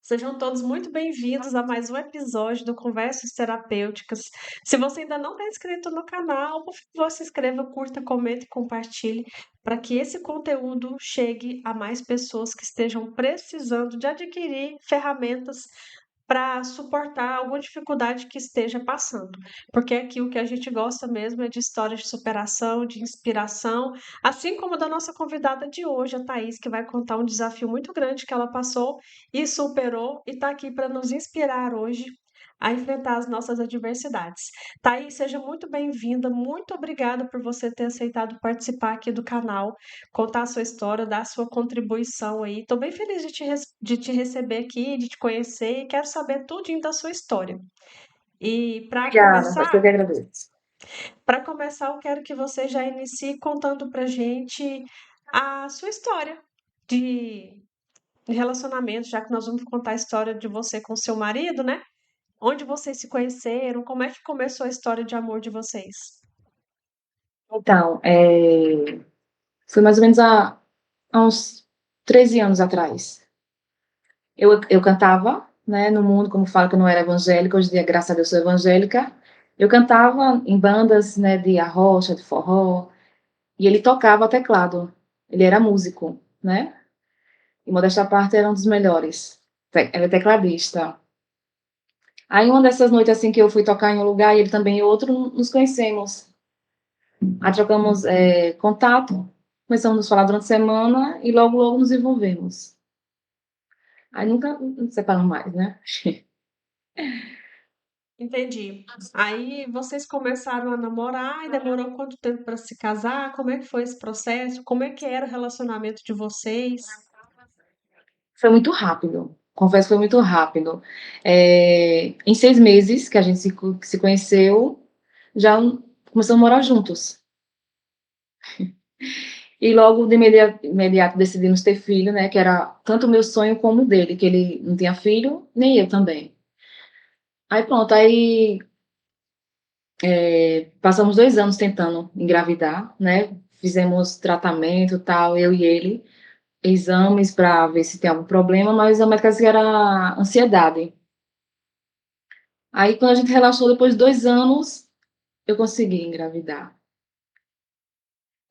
Sejam todos muito bem-vindos a mais um episódio do Conversas Terapêuticas. Se você ainda não está inscrito no canal, por favor, se inscreva, curta, comente e compartilhe para que esse conteúdo chegue a mais pessoas que estejam precisando de adquirir ferramentas para suportar alguma dificuldade que esteja passando. Porque aqui o que a gente gosta mesmo é de histórias de superação, de inspiração, assim como da nossa convidada de hoje, a Thaís, que vai contar um desafio muito grande que ela passou e superou e está aqui para nos inspirar hoje a enfrentar as nossas adversidades. Thaís, seja muito bem-vinda, muito obrigada por você ter aceitado participar aqui do canal, contar a sua história, dar a sua contribuição aí. Estou bem feliz de te receber aqui, de te conhecer e quero saber tudinho da sua história. E Obrigada, eu que agradeço. para começar, eu quero que você já inicie contando para gente a sua história de relacionamento, já que nós vamos contar a história de você com seu marido, né? Onde vocês se conheceram? Como é que começou a história de amor de vocês? Então, foi mais ou menos há uns 13 anos atrás. Eu cantava, né, no mundo, como falo que eu não era evangélica, hoje em dia, graças a Deus, sou evangélica. Eu cantava em bandas, né, de arrocha, de forró, e ele tocava teclado. Ele era músico, né? E modéstia à parte era um dos melhores. Ele é tecladista. Aí, uma dessas noites, assim, que eu fui tocar em um lugar e ele também em outro, nos conhecemos. Aí trocamos contato, começamos a nos falar durante a semana e logo, logo nos envolvemos. Aí nunca nos separamos mais, né? Entendi. Aí vocês começaram a namorar e demorou quanto tempo para se casar? Como é que foi esse processo? Como é que era o relacionamento de vocês? Foi muito rápido, confesso que foi muito rápido. Em 6 meses que a gente se conheceu, já começamos a morar juntos. E logo de imediato decidimos ter filho, né? Que era tanto o meu sonho como o dele, que ele não tinha filho, nem eu também. Aí pronto, aí passamos 2 anos tentando engravidar, né? Fizemos tratamento, tal, eu e ele, exames para ver se tem algum problema, mas a médica disse que era ansiedade. Aí, quando a gente relaxou, depois de 2 anos, eu consegui engravidar.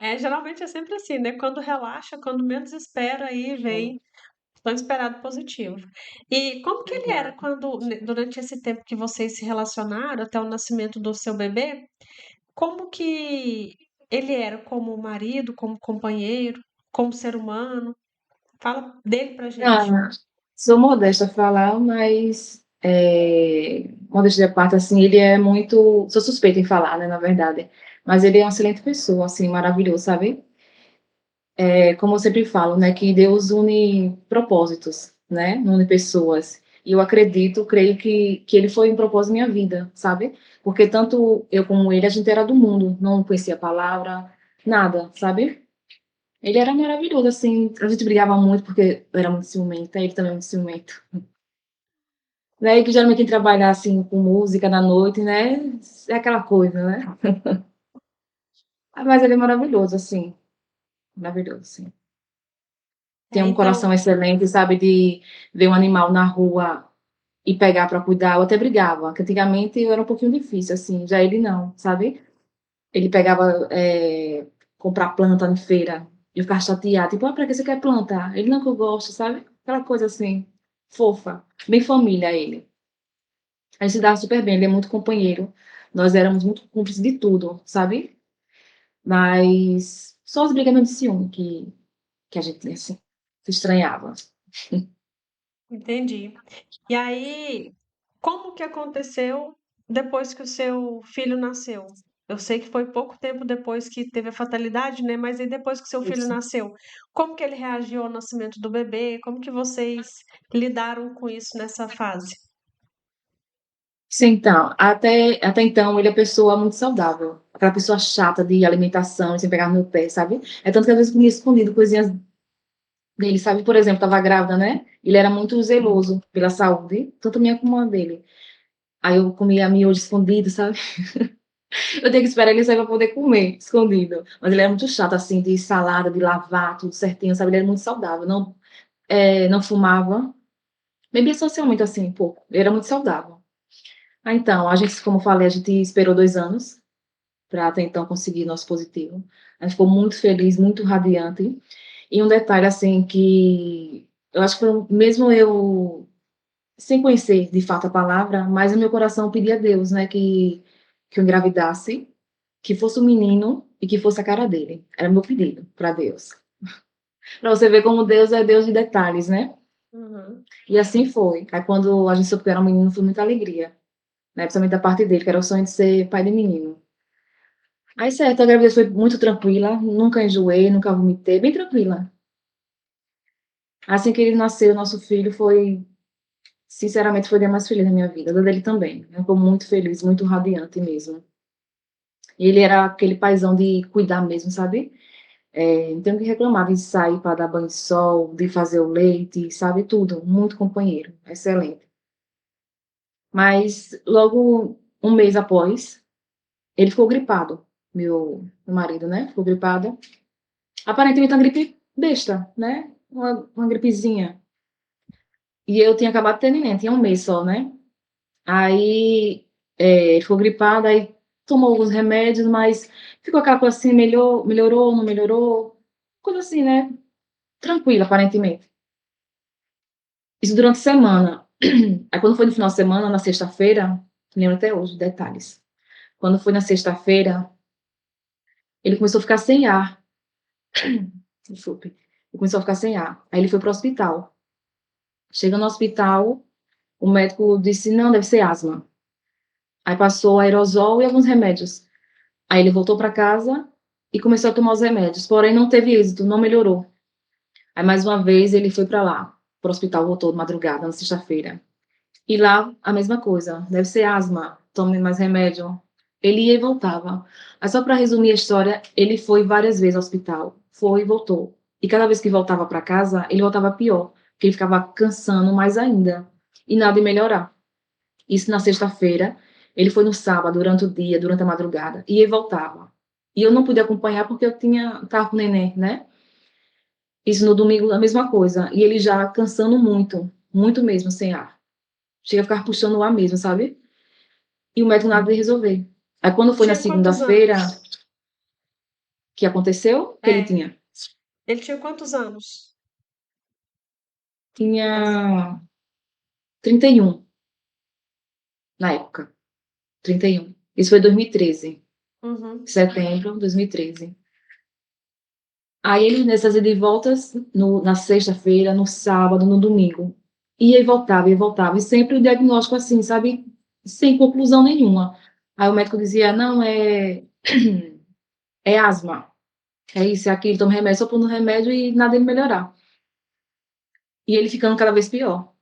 É, geralmente é sempre assim, né? Quando relaxa, quando menos espera, aí vem tão esperado positivo. E como que ele era Exato. quando, durante esse tempo que vocês se relacionaram, até o nascimento do seu bebê? Como que ele era como marido, como companheiro, como ser humano? Fala dele pra gente. Ah, sou modesta a falar, mas modéstia à parte, assim, ele é muito. Sou suspeita em falar, né, na verdade. Mas ele é uma excelente pessoa, assim, maravilhoso, sabe? Como eu sempre falo, né, que Deus une propósitos, né, não une pessoas. E eu acredito, creio que ele foi um propósito na minha vida, sabe? Porque tanto eu como ele, a gente era do mundo, não conhecia a palavra, nada, sabe? Ele era maravilhoso, assim, a gente brigava muito porque eu era muito ciumenta, ele também é muito ciumento. Né? E que geralmente quem trabalha, assim, com música na noite, né, é aquela coisa, né? Mas ele é maravilhoso, assim, maravilhoso, assim. Tem É, um coração então, excelente, sabe, de ver um animal na rua e pegar para cuidar. Eu até brigava, que antigamente eu era um pouquinho difícil, assim, já ele não, sabe? Ele pegava, comprar planta em feira, e eu ficava chateada, tipo: "Ah, pra que você quer planta?" Ele: "Não, que eu gosto", sabe? Aquela coisa assim, fofa, bem família ele. A gente se dava super bem, ele é muito companheiro, nós éramos muito cúmplices de tudo, sabe? Mas só as brigas mesmo de ciúme que a gente, assim, se estranhava. entendi. E aí, como que aconteceu depois que o seu filho nasceu? Eu sei que foi pouco tempo depois que teve a fatalidade, né? Mas aí depois que seu filho Isso. nasceu, como que ele reagiu ao nascimento do bebê? Como que vocês lidaram com isso nessa fase? Sim, então, até então ele é pessoa muito saudável, aquela pessoa chata de alimentação, sem pegar no meu pé, sabe? É tanto que às vezes comia escondido coisinhas dele, sabe? Por exemplo, estava grávida, né? Ele era muito zeloso pela saúde, tanto minha como a dele. Aí eu comia miojo escondido, sabe? Eu tenho que esperar ele sair para poder comer escondido. Mas ele era muito chato, assim, de salada, de lavar, tudo certinho, sabe? Ele era muito saudável, não fumava, Bebia socialmente, assim, pouco. Ele era muito saudável. Então, a gente, como eu falei, a gente esperou 2 anos para até então conseguir nosso positivo. A gente ficou muito feliz, muito radiante. E um detalhe, assim, que eu acho que mesmo eu sem conhecer de fato a palavra, mas o meu coração pedia a Deus, né, que eu engravidasse, que fosse um menino e que fosse a cara dele. Era meu pedido para Deus. Para você ver como Deus é Deus de detalhes, né? Uhum. E assim foi. Aí quando a gente soube que era um menino, foi muita alegria, né? Principalmente da parte dele, que era o sonho de ser pai de menino. Aí certo, a gravidez foi muito tranquila, nunca enjoei, nunca vomitei, bem tranquila. Assim que ele nasceu, nosso filho foi, sinceramente, foi o dia mais feliz da minha vida, da dele também. Eu ficou muito feliz, muito radiante mesmo. Ele era aquele paizão de cuidar mesmo, sabe? Não tenho o que reclamar de sair para dar banho de sol, de fazer o leite, sabe? Tudo. Muito companheiro, excelente. Mas logo um mês após, ele ficou gripado. Meu marido, né? Ficou gripado. Aparentemente uma gripe besta, né? Uma gripezinha. E eu tinha acabado de ter neném, tinha um mês só, né? Aí ele ficou gripado, aí tomou os remédios, mas ficou aquela coisa assim, melhorou, não melhorou, coisa assim, né? Tranquila, aparentemente. Isso durante a semana. Aí quando foi no final de semana, na sexta-feira, lembro até hoje, detalhes. Quando foi na sexta-feira, ele começou a ficar sem ar. Desculpe. Ele começou a ficar sem ar. Aí ele foi para o hospital. Chega no hospital, o médico disse, não, deve ser asma. Aí passou aerosol e alguns remédios. Aí ele voltou para casa e começou a tomar os remédios. Porém, não teve êxito, não melhorou. Aí, mais uma vez, ele foi para lá, para o hospital, voltou de madrugada, na sexta-feira. E lá, a mesma coisa. Deve ser asma, tome mais remédio. Ele ia e voltava. Aí, só para resumir a história, ele foi várias vezes ao hospital. Foi e voltou. E cada vez que voltava para casa, ele voltava pior, porque ele ficava cansando mais ainda. E nada de melhorar. Isso na sexta-feira. Ele foi no sábado, durante o dia, durante a madrugada. E ele voltava. E eu não pude acompanhar porque eu tava com o neném, né? Isso no domingo, a mesma coisa. E ele já cansando muito, muito mesmo, sem ar. Chega a ficar puxando o ar mesmo, sabe? E o médico nada de resolver. Aí quando foi na Tinha quantos segunda-feira anos? que aconteceu, que ele É, tinha? ele tinha quantos anos? Tinha 31 na época. 31. Isso foi 2013. Uhum. Setembro de 2013. Aí ele, nessas idas e voltas, na sexta-feira, no sábado, no domingo. Ia e voltava, ia e voltava. E sempre o diagnóstico assim, sabe? Sem conclusão nenhuma. Aí o médico dizia, não, é asma. É isso, é aquilo, toma remédio, só pondo remédio e nada de melhorar. E ele ficando cada vez pior.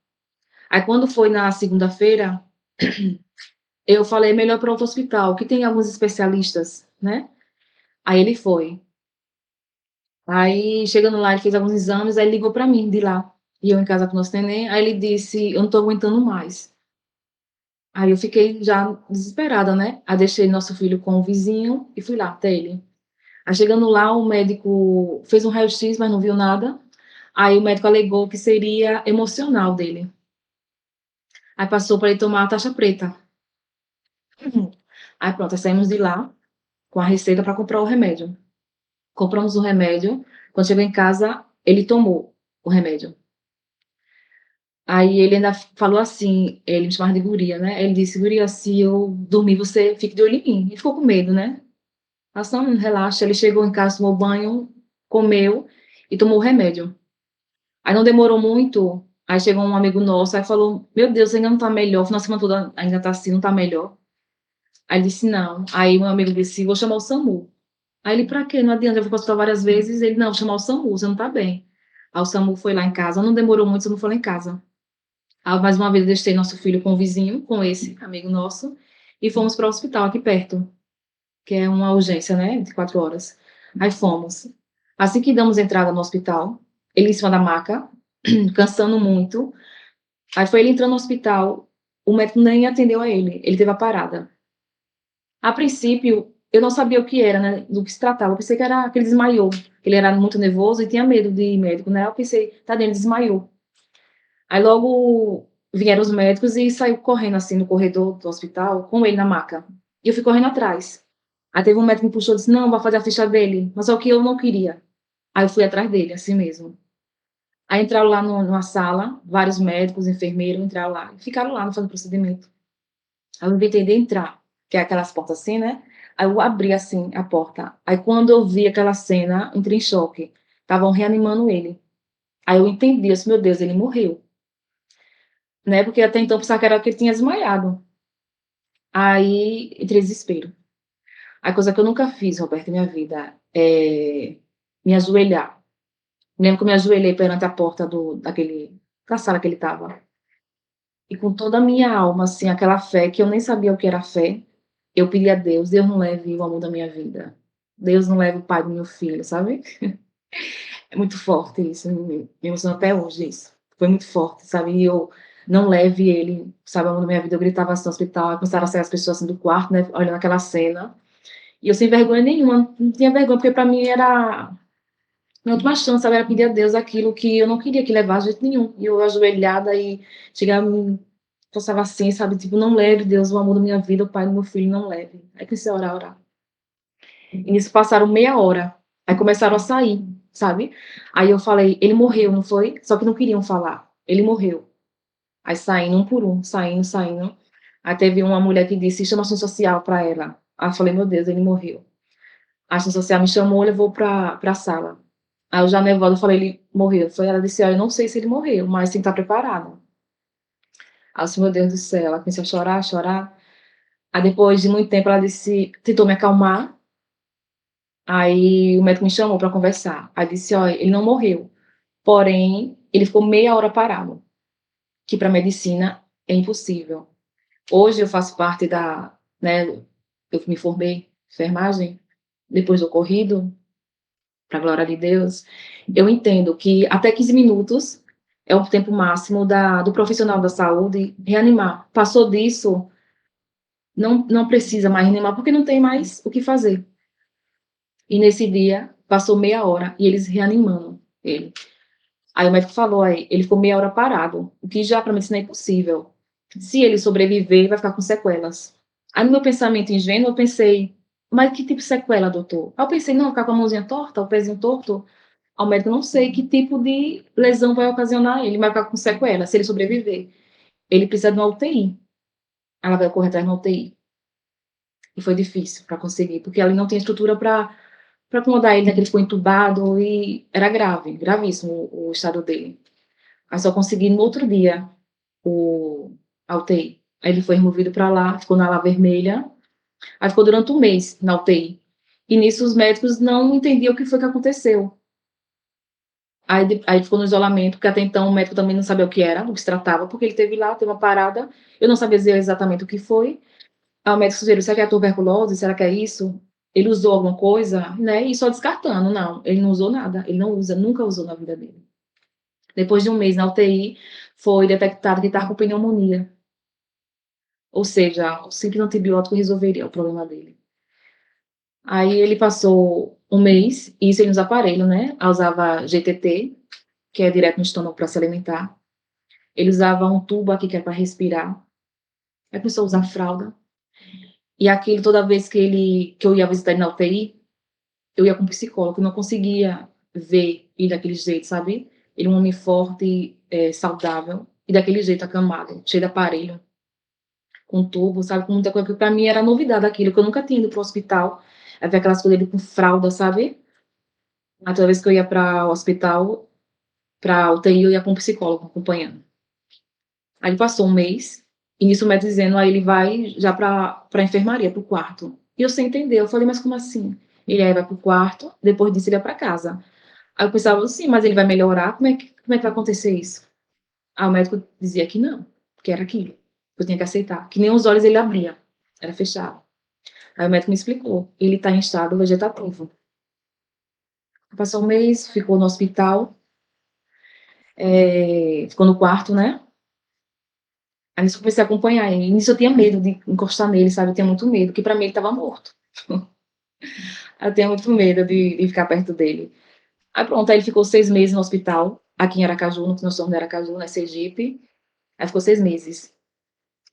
Aí quando foi na segunda-feira, eu falei, melhor para outro hospital, que tem alguns especialistas, né? Aí ele foi. Aí, chegando lá, ele fez alguns exames, aí ele ligou para mim de lá. E eu em casa com o nosso neném, aí ele disse, eu não tô aguentando mais. Aí eu fiquei já desesperada, né? Aí deixei nosso filho com o vizinho e fui lá até ele. Aí chegando lá, o médico fez um raio-x, mas não viu nada. Aí o médico alegou que seria emocional dele. Aí passou para ele tomar a taxa preta. Aí pronto, aí saímos de lá com a receita para comprar o remédio. Compramos o remédio. Quando chegou em casa, ele tomou o remédio. Aí ele ainda falou assim, ele me chamava de guria, né? Ele disse, guria, se eu dormir, você fique de olho em mim. E ficou com medo, né? Mas não, relaxa. Ele chegou em casa, tomou banho, comeu e tomou o remédio. Aí não demorou muito, aí chegou um amigo nosso, aí falou, meu Deus, ainda não tá melhor, o final de semana toda ainda tá assim, não tá melhor. Aí ele disse, não. Aí meu amigo disse, vou chamar o SAMU. Aí ele, pra quê? Não adianta, eu fui pro hospital várias vezes. Ele, não, vou chamar o SAMU, você não tá bem. Aí o SAMU foi lá em casa, não demorou muito, o SAMU foi lá em casa. Aí mais uma vez eu deixei nosso filho com o vizinho, com esse amigo nosso, e fomos para o hospital aqui perto, que é uma urgência, né, de 4 horas. Aí fomos. Assim que damos entrada no hospital, ele em cima da maca, cansando muito. Aí foi ele entrando no hospital, o médico nem atendeu a ele teve a parada. A princípio, eu não sabia o que era, né, do que se tratava. Eu pensei que era que ele desmaiou. Ele era muito nervoso e tinha medo de ir médico, né? Eu pensei, tá, ele desmaiou. Aí logo vieram os médicos e saiu correndo, assim, no corredor do hospital, com ele na maca. E eu fui correndo atrás. Aí teve um médico que me puxou e disse: "Não, vai fazer a ficha dele", mas só que eu não queria. Aí eu fui atrás dele, assim mesmo. Aí entraram lá numa sala, vários médicos, enfermeiros entraram lá e ficaram lá no fazendo procedimento. Aí eu inventei de entrar, que é aquelas portas assim, né? Aí eu abri assim a porta. Aí quando eu vi aquela cena, entrei em choque. Estavam reanimando ele. Aí eu entendi, eu disse, meu Deus, ele morreu, né? Porque até então eu pensava que era que ele tinha desmaiado. Aí entrei em desespero. A coisa que eu nunca fiz, Roberto, na minha vida é me ajoelhar. Lembro que eu me ajoelhei perante a porta da sala que ele estava. E com toda a minha alma, assim, aquela fé que eu nem sabia o que era fé, eu pedi a Deus: "Deus não leve o amor da minha vida. Deus não leve o pai do meu filho", sabe. É muito forte isso, me emociona até hoje isso. Foi muito forte, sabe, e eu: "Não leve ele, sabe, o amor da minha vida", eu gritava assim no hospital, aí começaram a sair as pessoas, assim, do quarto, né, olhando aquela cena, e eu sem vergonha nenhuma, não tinha vergonha, porque pra mim era minha última chance, sabe, era pedir a Deus aquilo que eu não queria que levasse de jeito nenhum. E eu ajoelhada e chegava, passava assim, sabe, tipo: "Não leve, Deus, o amor da minha vida, o pai do meu filho, não leve". Aí comecei a orar, orar. E nisso passaram meia hora, aí começaram a sair, sabe. Aí eu falei: "Ele morreu, não foi?". Só que não queriam falar. "Ele morreu". Aí saindo um por um, saindo, saindo. Aí teve uma mulher que disse: "Chama a ação social pra ela". Aí eu falei: "Meu Deus, ele morreu". A ação social me chamou, levou pra sala. Aí eu já nervosa, eu falei: "Ele morreu". Foi ela disse: "Olha, eu não sei se ele morreu, mas tem que estar preparada". Aí eu disse: "Meu Deus do céu", ela começou a chorar, a chorar. Aí depois de muito tempo ela disse, tentou me acalmar, aí o médico me chamou pra conversar. Aí disse: "Olha, ele não morreu, porém, ele ficou meia hora parado, que pra medicina é impossível". Hoje eu faço parte né, eu me formei em enfermagem, depois do ocorrido, para a glória de Deus, eu entendo que até 15 minutos é o tempo máximo do profissional da saúde reanimar. Passou disso, não precisa mais reanimar, porque não tem mais o que fazer. E nesse dia, passou meia hora e eles reanimando ele. Aí o médico falou, aí, ele ficou meia hora parado, o que já para medicina é impossível. Se ele sobreviver, vai ficar com sequelas. Aí no meu pensamento ingênuo, eu pensei, mas que tipo de sequela, doutor? Aí eu pensei, não, ficar com a mãozinha torta, o pezinho torto, ao médico, não sei que tipo de lesão vai ocasionar ele, vai ficar com sequela, se ele sobreviver. Ele precisa de uma UTI. Ela vai correr atrás de uma UTI. E foi difícil para conseguir, porque ali não tem estrutura para acomodar ele, né, que ele ficou entubado e era grave, gravíssimo o estado dele. Aí só consegui no outro dia a UTI. Aí ele foi removido para lá, ficou na ala vermelha, aí ficou durante um mês na UTI. E nisso os médicos não entendiam o que foi que aconteceu. Aí ficou no isolamento, porque até então o médico também não sabia o que era, o que se tratava, porque ele teve lá, teve uma parada, eu não sabia dizer exatamente o que foi. Aí o médico sugeriu: será que é a tuberculose? Será que é isso? Ele usou alguma coisa, né? E só descartando, não, ele não usou nada, ele não usa, nunca usou na vida dele. Depois de um mês na UTI, foi detectado que estava com pneumonia, ou seja, o simples antibiótico resolveria o problema dele. Aí ele passou um mês, e isso ele nos aparelhos, né? Aí usava GTT, que é direto no estômago para se alimentar. Ele usava um tubo aqui que é para respirar. Aí começou a usar fralda. E aquilo, toda vez que eu ia visitar ele na UTI, eu ia com um psicólogo, eu não conseguia ver ele daquele jeito, sabe? Ele é um homem forte, saudável, e daquele jeito acamado, cheio de aparelho, com tubo, sabe? Com muita coisa, que pra mim era novidade aquilo, que eu nunca tinha ido pro hospital. Aí ver aquelas coisas dele com fralda, sabe? Aí toda vez que eu ia para o hospital, pra UTI, eu ia com um psicólogo acompanhando. Aí passou um mês, e nisso o médico dizendo, aí ele vai já pra enfermaria, pro quarto. E eu sem entender, eu falei, mas como assim? Ele aí vai pro quarto, depois disso ele vai pra casa. Aí eu pensava assim, mas ele vai melhorar? Como é que vai acontecer isso? Aí o médico dizia que não, que era aquilo, que eu tinha que aceitar, que nem os olhos ele abria, era fechado. Aí o médico me explicou, ele tá em estado vegetativo. Passou um mês, ficou no hospital, ficou no quarto, né? Aí nisso eu comecei a acompanhar ele. Nisso eu tinha medo de encostar nele, sabe? Eu tinha muito medo, porque pra mim ele estava morto. Eu tinha muito medo de ficar perto dele. Aí pronto, aí ele ficou 6 meses no hospital. aqui em Aracaju, no que nós somos de Aracaju, né, Sergipe. Aí ficou 6 meses.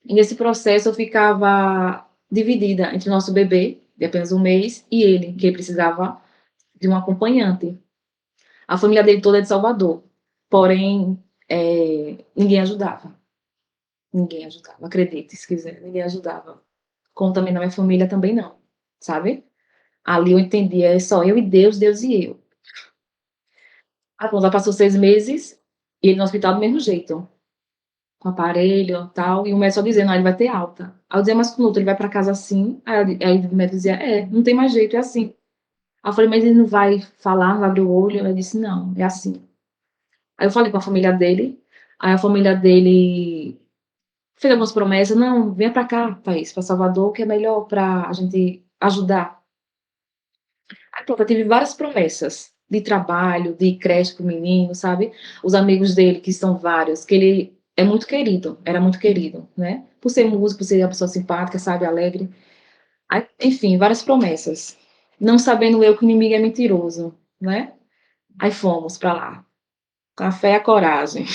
E nesse processo eu ficava dividida entre o nosso bebê, de apenas 1 mês, e ele, que precisava de um acompanhante. A família dele toda é de Salvador, porém, ninguém ajudava. Ninguém ajudava, acredite, se quiser, ninguém ajudava. Como também na minha família também não, sabe? Ali eu entendia, é só eu e Deus, Deus e eu. A conta passou 6 meses, e ele no hospital do mesmo jeito, com aparelho e tal, e o médico só dizendo, ele vai ter alta. Aí eu dizia, mas Knuto, ele vai pra casa assim? Aí o médico dizia, não tem mais jeito, é assim. Aí eu falei, mas ele não vai falar, não vai abrir o olho? Ela disse, não, é assim. Aí eu falei com a família dele, aí a família dele fez algumas promessas, não, venha pra cá, Thaís, pra Salvador, que é melhor pra gente ajudar. Aí pronto, eu tive várias promessas de trabalho, de creche pro menino, sabe? Os amigos dele, que são vários, que ele é muito querido, era muito querido, né? Por ser músico, por ser uma pessoa simpática, sabe, alegre. Aí, enfim, várias promessas. Não sabendo eu que o inimigo é mentiroso, né? Aí fomos pra lá, com a fé e a coragem.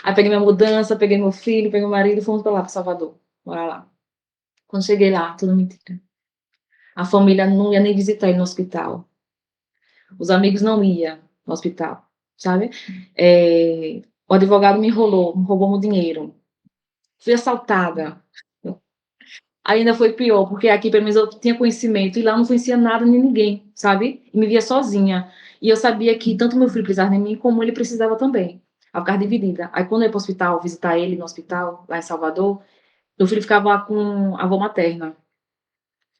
Aí peguei minha mudança, peguei meu filho, peguei meu marido e fomos pra lá, pra Salvador, morar lá. Quando cheguei lá, tudo mentira. A família não ia nem visitar ele no hospital. Os amigos não iam no hospital, sabe? O advogado me enrolou, me roubou meu dinheiro. Fui assaltada. Ainda foi pior, porque aqui pelo menos eu tinha conhecimento e lá eu não conhecia nada nem ninguém, sabe? E me via sozinha. E eu sabia que tanto meu filho precisava de mim, como ele precisava também. Eu ficava dividida. Aí quando eu ia para o hospital, visitar ele no hospital, lá em Salvador, meu filho ficava com a avó materna.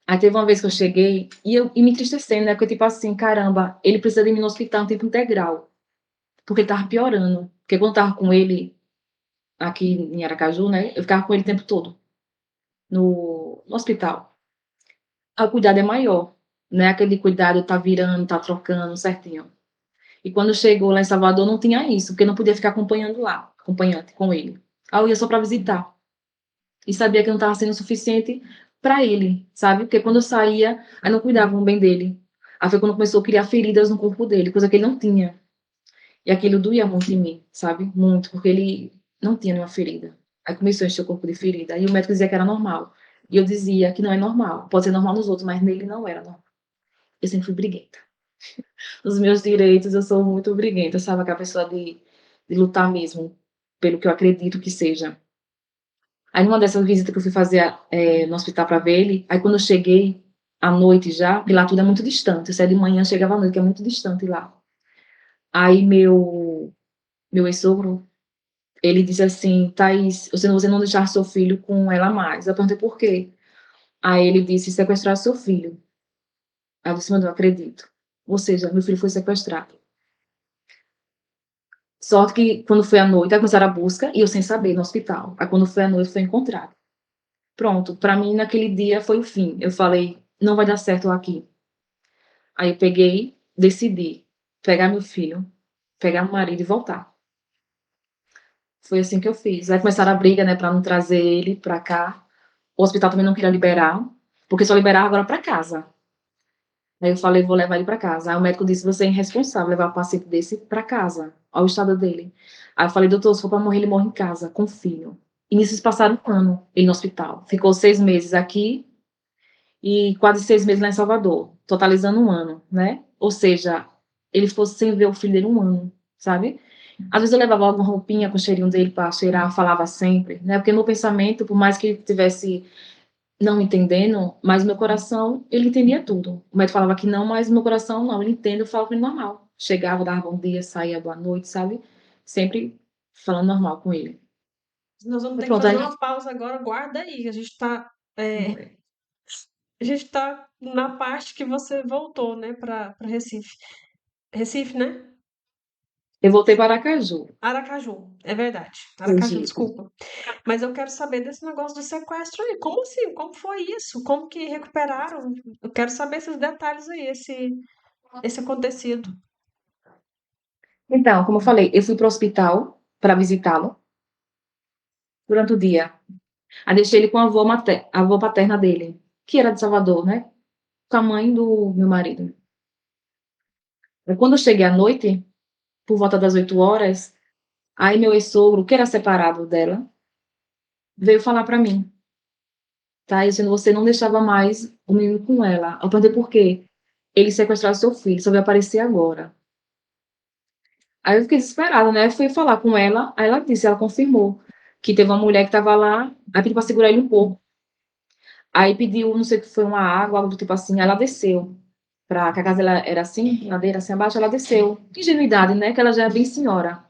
Aí teve uma vez que eu cheguei e me entristecendo, né? Porque, tipo assim, caramba, ele precisa de mim no hospital em tempo integral. Porque ele tava piorando. Porque quando eu tava com ele aqui em Aracaju, né? Eu ficava com ele o tempo todo no hospital. Aí o cuidado é maior, né? Aquele cuidado tá virando, tá trocando certinho. E quando chegou lá em Salvador não tinha isso, porque não podia ficar acompanhando lá, acompanhante com ele. Aí eu ia só para visitar. E sabia que não estava sendo suficiente para ele, sabe? Porque quando eu saía, aí não cuidavam bem dele. Aí foi quando começou a criar feridas no corpo dele, coisa que ele não tinha. E aquilo doía muito em mim, sabe? Muito, porque ele não tinha nenhuma ferida. Aí começou a encher o corpo de ferida. Aí o médico dizia que era normal. E eu dizia que não é normal. Pode ser normal nos outros, mas nele não era normal. Eu sempre fui briguenta. Nos meus direitos, eu sou muito briguenta, sabe? Aquela pessoa de lutar mesmo pelo que eu acredito que seja. Aí numa dessas visitas que eu fui fazer no hospital para ver ele, aí quando eu cheguei à noite já, porque lá tudo é muito distante, eu saía de manhã, chegava à noite, que é muito distante lá. Aí meu ex-sogro, ele disse assim, Thaís, você não deixar seu filho com ela mais. Eu perguntei por quê. Aí ele disse, sequestrar seu filho. Aí eu disse, mas eu não acredito. Ou seja, meu filho foi sequestrado. Só que quando foi à noite, aí começaram a busca, e eu sem saber, no hospital. Aí quando foi à noite, foi encontrado. Pronto, pra mim naquele dia foi o fim. Eu falei, não vai dar certo aqui. Aí eu peguei, decidi pegar meu filho, pegar meu marido e voltar. Foi assim que eu fiz. Aí começaram a briga, né, pra não trazer ele pra cá. O hospital também não queria liberar, porque só liberava agora pra casa. Aí eu falei, vou levar ele pra casa. Aí o médico disse, você é irresponsável levar um paciente desse pra casa. Olha o estado dele. Aí eu falei, doutor, se for pra morrer, ele morre em casa, com o filho. E nisso eles passaram 1 ano, ele no hospital. Ficou 6 meses aqui e quase 6 meses lá em Salvador, totalizando 1 ano, né? Ou seja, ele ficou sem ver o filho dele 1 ano, sabe? Às vezes eu levava alguma roupinha com o cheirinho dele para cheirar, falava sempre, né? Porque meu pensamento, por mais que ele tivesse não entendendo, mas meu coração, ele entendia tudo. O médico falava que não, mas meu coração não, ele entende, eu falo com ele normal. Chegava, dava bom dia, saía, boa noite, sabe? Sempre falando normal com ele. Nós vamos E ter que pronto, fazer aí... uma pausa agora, guarda aí. A gente tá na parte que você voltou, né, para Recife. Recife, né? Eu voltei para Aracaju, Aracaju, é verdade. Aracaju, Sergipe. desculpa. Mas eu quero saber desse negócio do sequestro aí. Como assim? Como foi isso? Como que recuperaram? Eu quero saber esses detalhes aí, esse acontecido. Então, como eu falei, eu fui para o hospital para visitá-lo durante o dia. Aí deixei ele com a avó paterna dele, que era de Salvador, né? Com a mãe do meu marido. Aí quando eu cheguei à noite, por volta das 8 horas, aí meu ex-sogro, que era separado dela, veio falar para mim, tá? Dizendo, você não deixava mais o menino com ela. Eu perguntei por quê. Ele sequestrou seu filho, só veio aparecer agora. Aí eu fiquei desesperada, né? Fui falar com ela, aí ela disse, ela confirmou que teve uma mulher que estava lá, aí pediu para segurar ele um pouco. Aí pediu, não sei o que foi, uma água, algo do tipo assim, aí ela desceu. Que a casa ela era assim, ladeira assim abaixo, ela desceu. Ingenuidade, né? Que ela já é bem senhora.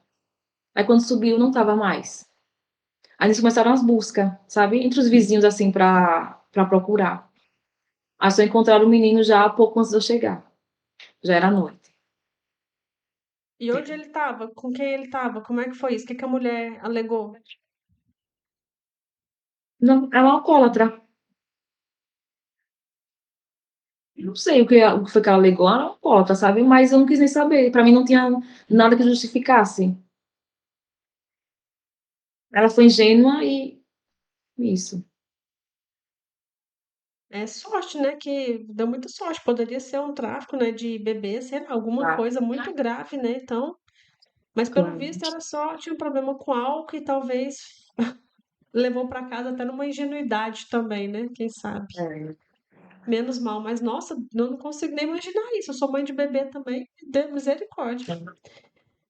Aí quando subiu, não estava mais. Aí eles começaram as buscas, sabe? Entre os vizinhos, assim, para procurar. Aí só encontraram o menino já pouco antes de eu chegar. Já era noite. E onde ele estava? Com quem ele estava? Como é que foi isso? O que que a mulher alegou? Não, é uma alcoólatra. Não sei o que foi que ela alegou, ela é uma alcoólatra, sabe? Mas eu não quis nem saber. Para mim não tinha nada que justificasse. Ela foi ingênua e isso. É sorte, né? Que deu muita sorte. Poderia ser um tráfico, né, de bebê, sei lá, alguma Claro, coisa muito grave, né? Então, mas pelo claro. visto era só, tinha um problema com álcool e talvez levou para casa até numa ingenuidade também, né? Quem sabe? É. Menos mal, mas nossa, eu não consigo nem imaginar isso. Eu sou mãe de bebê também, dê misericórdia.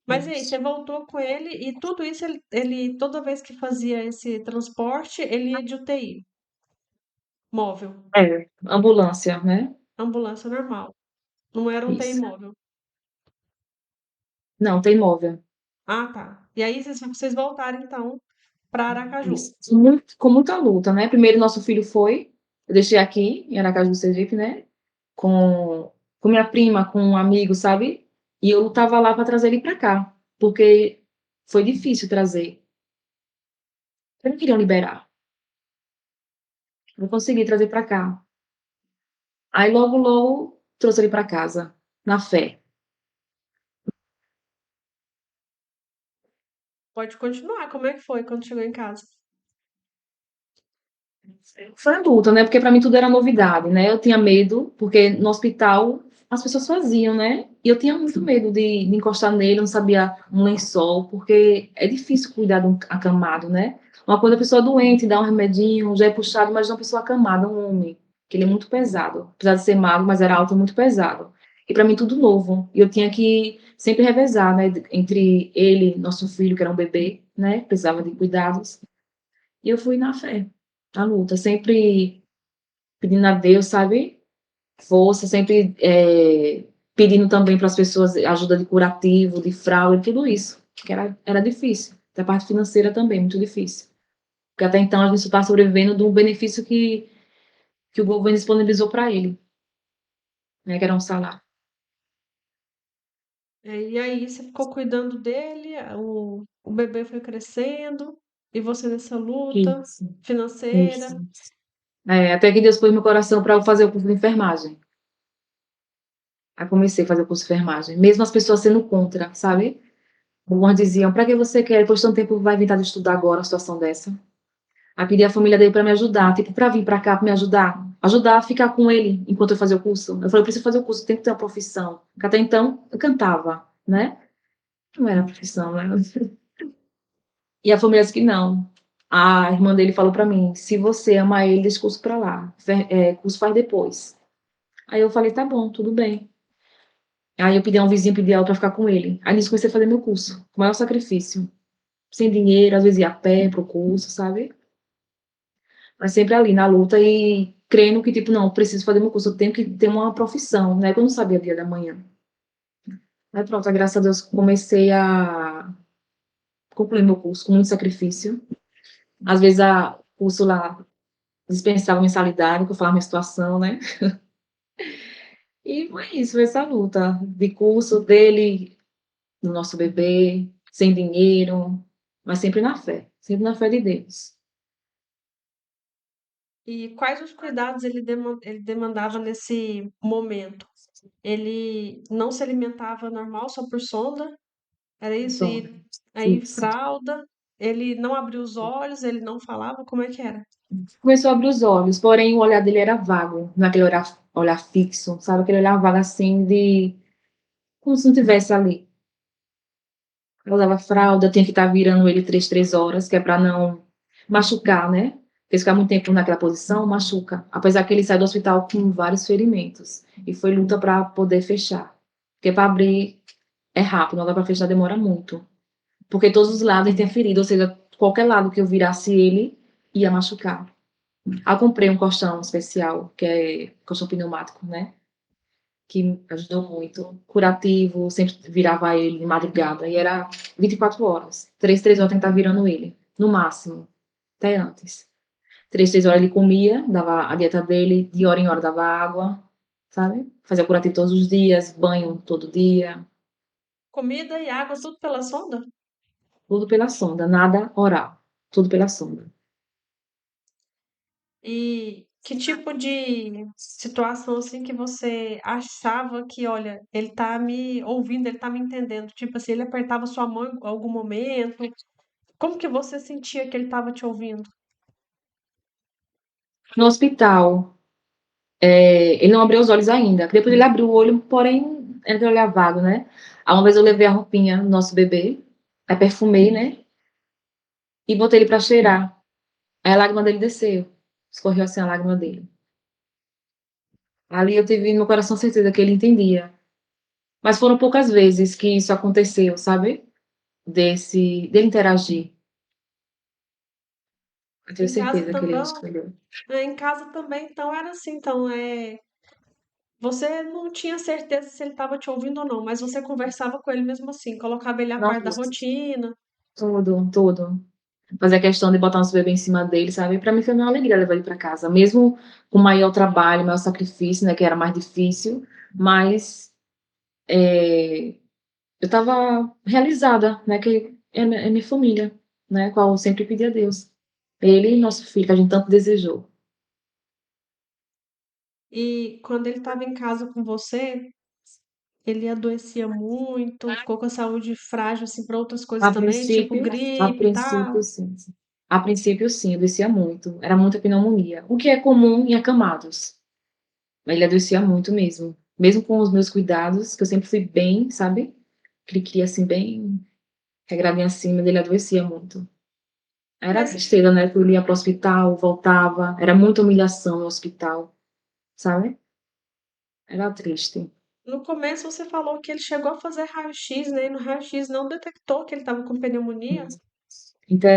Mas e aí, você voltou com ele e tudo isso ele toda vez que fazia esse transporte, ele ia de UTI, móvel, É, ambulância, né? ambulância normal. Não era um UTI Isso. móvel. Não, tem móvel. Ah, tá. E aí vocês voltaram então para Aracaju. Isso. Com muita luta, né? Primeiro nosso filho foi, eu deixei aqui, em Aracaju do Sergipe, né? Com minha prima, com um amigo, sabe? E eu lutava lá para trazer ele para cá, porque foi difícil trazer. Eles não queriam liberar. Eu consegui trazer para cá. Aí logo, logo, trouxe ele para casa, na fé. Pode continuar. Como é que foi quando chegou em casa? Foi a luta, né? Porque para mim tudo era novidade, né? Eu tinha medo, porque no hospital as pessoas faziam, né? E eu tinha muito medo de encostar nele, eu não sabia um lençol, porque é difícil cuidar de um acamado, né? Uma coisa, a pessoa doente, dá um remedinho, já é puxado, mas uma pessoa acamada, um homem, que ele é muito pesado. Apesar de ser magro, mas era alto, muito pesado. E para mim tudo novo. E eu tinha que sempre revezar, né? Entre ele, nosso filho, que era um bebê, né? Precisava de cuidados. E eu fui na fé, na luta, sempre pedindo a Deus, sabe? Força, sempre pedindo também para as pessoas ajuda de curativo, de fralda, tudo isso, que era difícil. Da parte financeira também, muito difícil. Porque até então a gente está sobrevivendo de um benefício que o governo disponibilizou para ele, né? Que era um salário. E aí você ficou cuidando dele, o bebê foi crescendo, e você nessa luta Isso, financeira. isso. Até que Deus pôs no meu coração para eu fazer o curso de enfermagem. Aí comecei a fazer o curso de enfermagem, mesmo as pessoas sendo contra, sabe? Algumas diziam, para que você quer? Depois de tanto tempo vai vir de estudar agora uma situação dessa. Aí pedi a família dele para me ajudar, tipo, para vir para cá, para me ajudar. Ajudar a ficar com ele enquanto eu fazia o curso. Eu falei, eu preciso fazer o curso, tenho que ter uma profissão. Porque até então eu cantava, né? Não era profissão, né? E a família disse que não. A irmã dele falou para mim, se você ama ele, deixa o curso para lá. Curso faz depois. Aí eu falei, tá bom, tudo bem. Aí eu pedi a um vizinho, pedi ela para ficar com ele. Aí nisso comecei a fazer meu curso, com o maior sacrifício. Sem dinheiro, às vezes ia a pé pro curso, sabe? Mas sempre ali na luta e crendo que, tipo, não, preciso fazer meu curso, eu tenho que ter uma profissão, né? Que eu não sabia o dia da manhã. Aí pronto, graças a Deus comecei a concluir meu curso com muito sacrifício. Às vezes o curso lá dispensava mensalidade, que eu falava minha situação, né? E foi isso, foi essa luta de curso dele, do nosso bebê, sem dinheiro, mas sempre na fé de Deus. E quais os cuidados ele demandava nesse momento? Ele não se alimentava normal, só por sonda? Era isso? Então, E aí, isso. fralda, ele não abriu os olhos, ele não falava, como é que era? Começou a abrir os olhos, porém o olhar dele era vago, naquele olhar fixo, sabe? Aquele olhar vago assim de como se não tivesse ali. Eu usava fralda, tinha que estar virando ele 3 horas, que é para não machucar, né? Porque ficar muito tempo naquela posição, machuca. Apesar que ele sai do hospital com vários ferimentos. E foi luta para poder fechar. Porque para abrir é rápido, não dá para fechar, demora muito. Porque todos os lados ele tem ferido, ou seja, qualquer lado que eu virasse ele, ia machucar. Aí eu comprei um colchão especial, que é colchão pneumático, né? Que me ajudou muito. Curativo, sempre virava ele de madrugada. E era 24 horas. 3 horas tem que estar virando ele. No máximo. Até antes. 3 horas ele comia, dava a dieta dele, de hora em hora dava água, sabe? Fazia curativo todos os dias, banho todo dia. Comida e água, tudo pela sonda? Tudo pela sonda, nada oral. Tudo pela sonda. E que tipo de situação assim que você achava que, olha, ele tá me ouvindo, ele tá me entendendo? Tipo assim, ele apertava sua mão em algum momento? Como que você sentia que ele estava te ouvindo? No hospital, ele não abriu os olhos ainda. Depois ele abriu o olho, porém, era aquele olhar vago, né? Aí uma vez eu levei a roupinha do nosso bebê, aí perfumei, né? E botei ele pra cheirar. Aí a lágrima dele desceu. Escorreu assim a lágrima dele. Ali eu tive no meu coração certeza que ele entendia. Mas foram poucas vezes que isso aconteceu, sabe? Dele interagir. Eu tenho Em casa certeza que ele também, escolheu. em casa também, então era assim, então você não tinha certeza se ele estava te ouvindo ou não, mas você conversava com ele mesmo assim, colocava ele a par da Nossa, rotina. tudo, tudo. Fazer a questão de botar uns bebês em cima dele, sabe? Pra mim foi uma alegria levar ele pra casa, mesmo com maior trabalho, maior sacrifício, né? Que era mais difícil, mas eu tava realizada, né? Que é minha família, né? Qual eu sempre pedi a Deus. Ele e nosso filho, que a gente tanto desejou. E quando ele estava em casa com você, ele adoecia muito, ficou com a saúde frágil assim para outras coisas A também, tipo princípio, a gripe e tal. princípio, sim. Sim. A princípio, sim, adoecia muito. Era muita pneumonia, o que é comum em acamados. Ele adoecia muito mesmo. Mesmo com os meus cuidados, que eu sempre fui bem, sabe? Cria assim, bem regradinha acima, ele adoecia muito. Era Mas tristeza, né? Que eu ia pro hospital, voltava. Era muita humilhação no hospital, sabe? Era triste. no começo você falou que ele chegou a fazer raio-x, né? E no raio-x não detectou que ele estava com pneumonia. Então,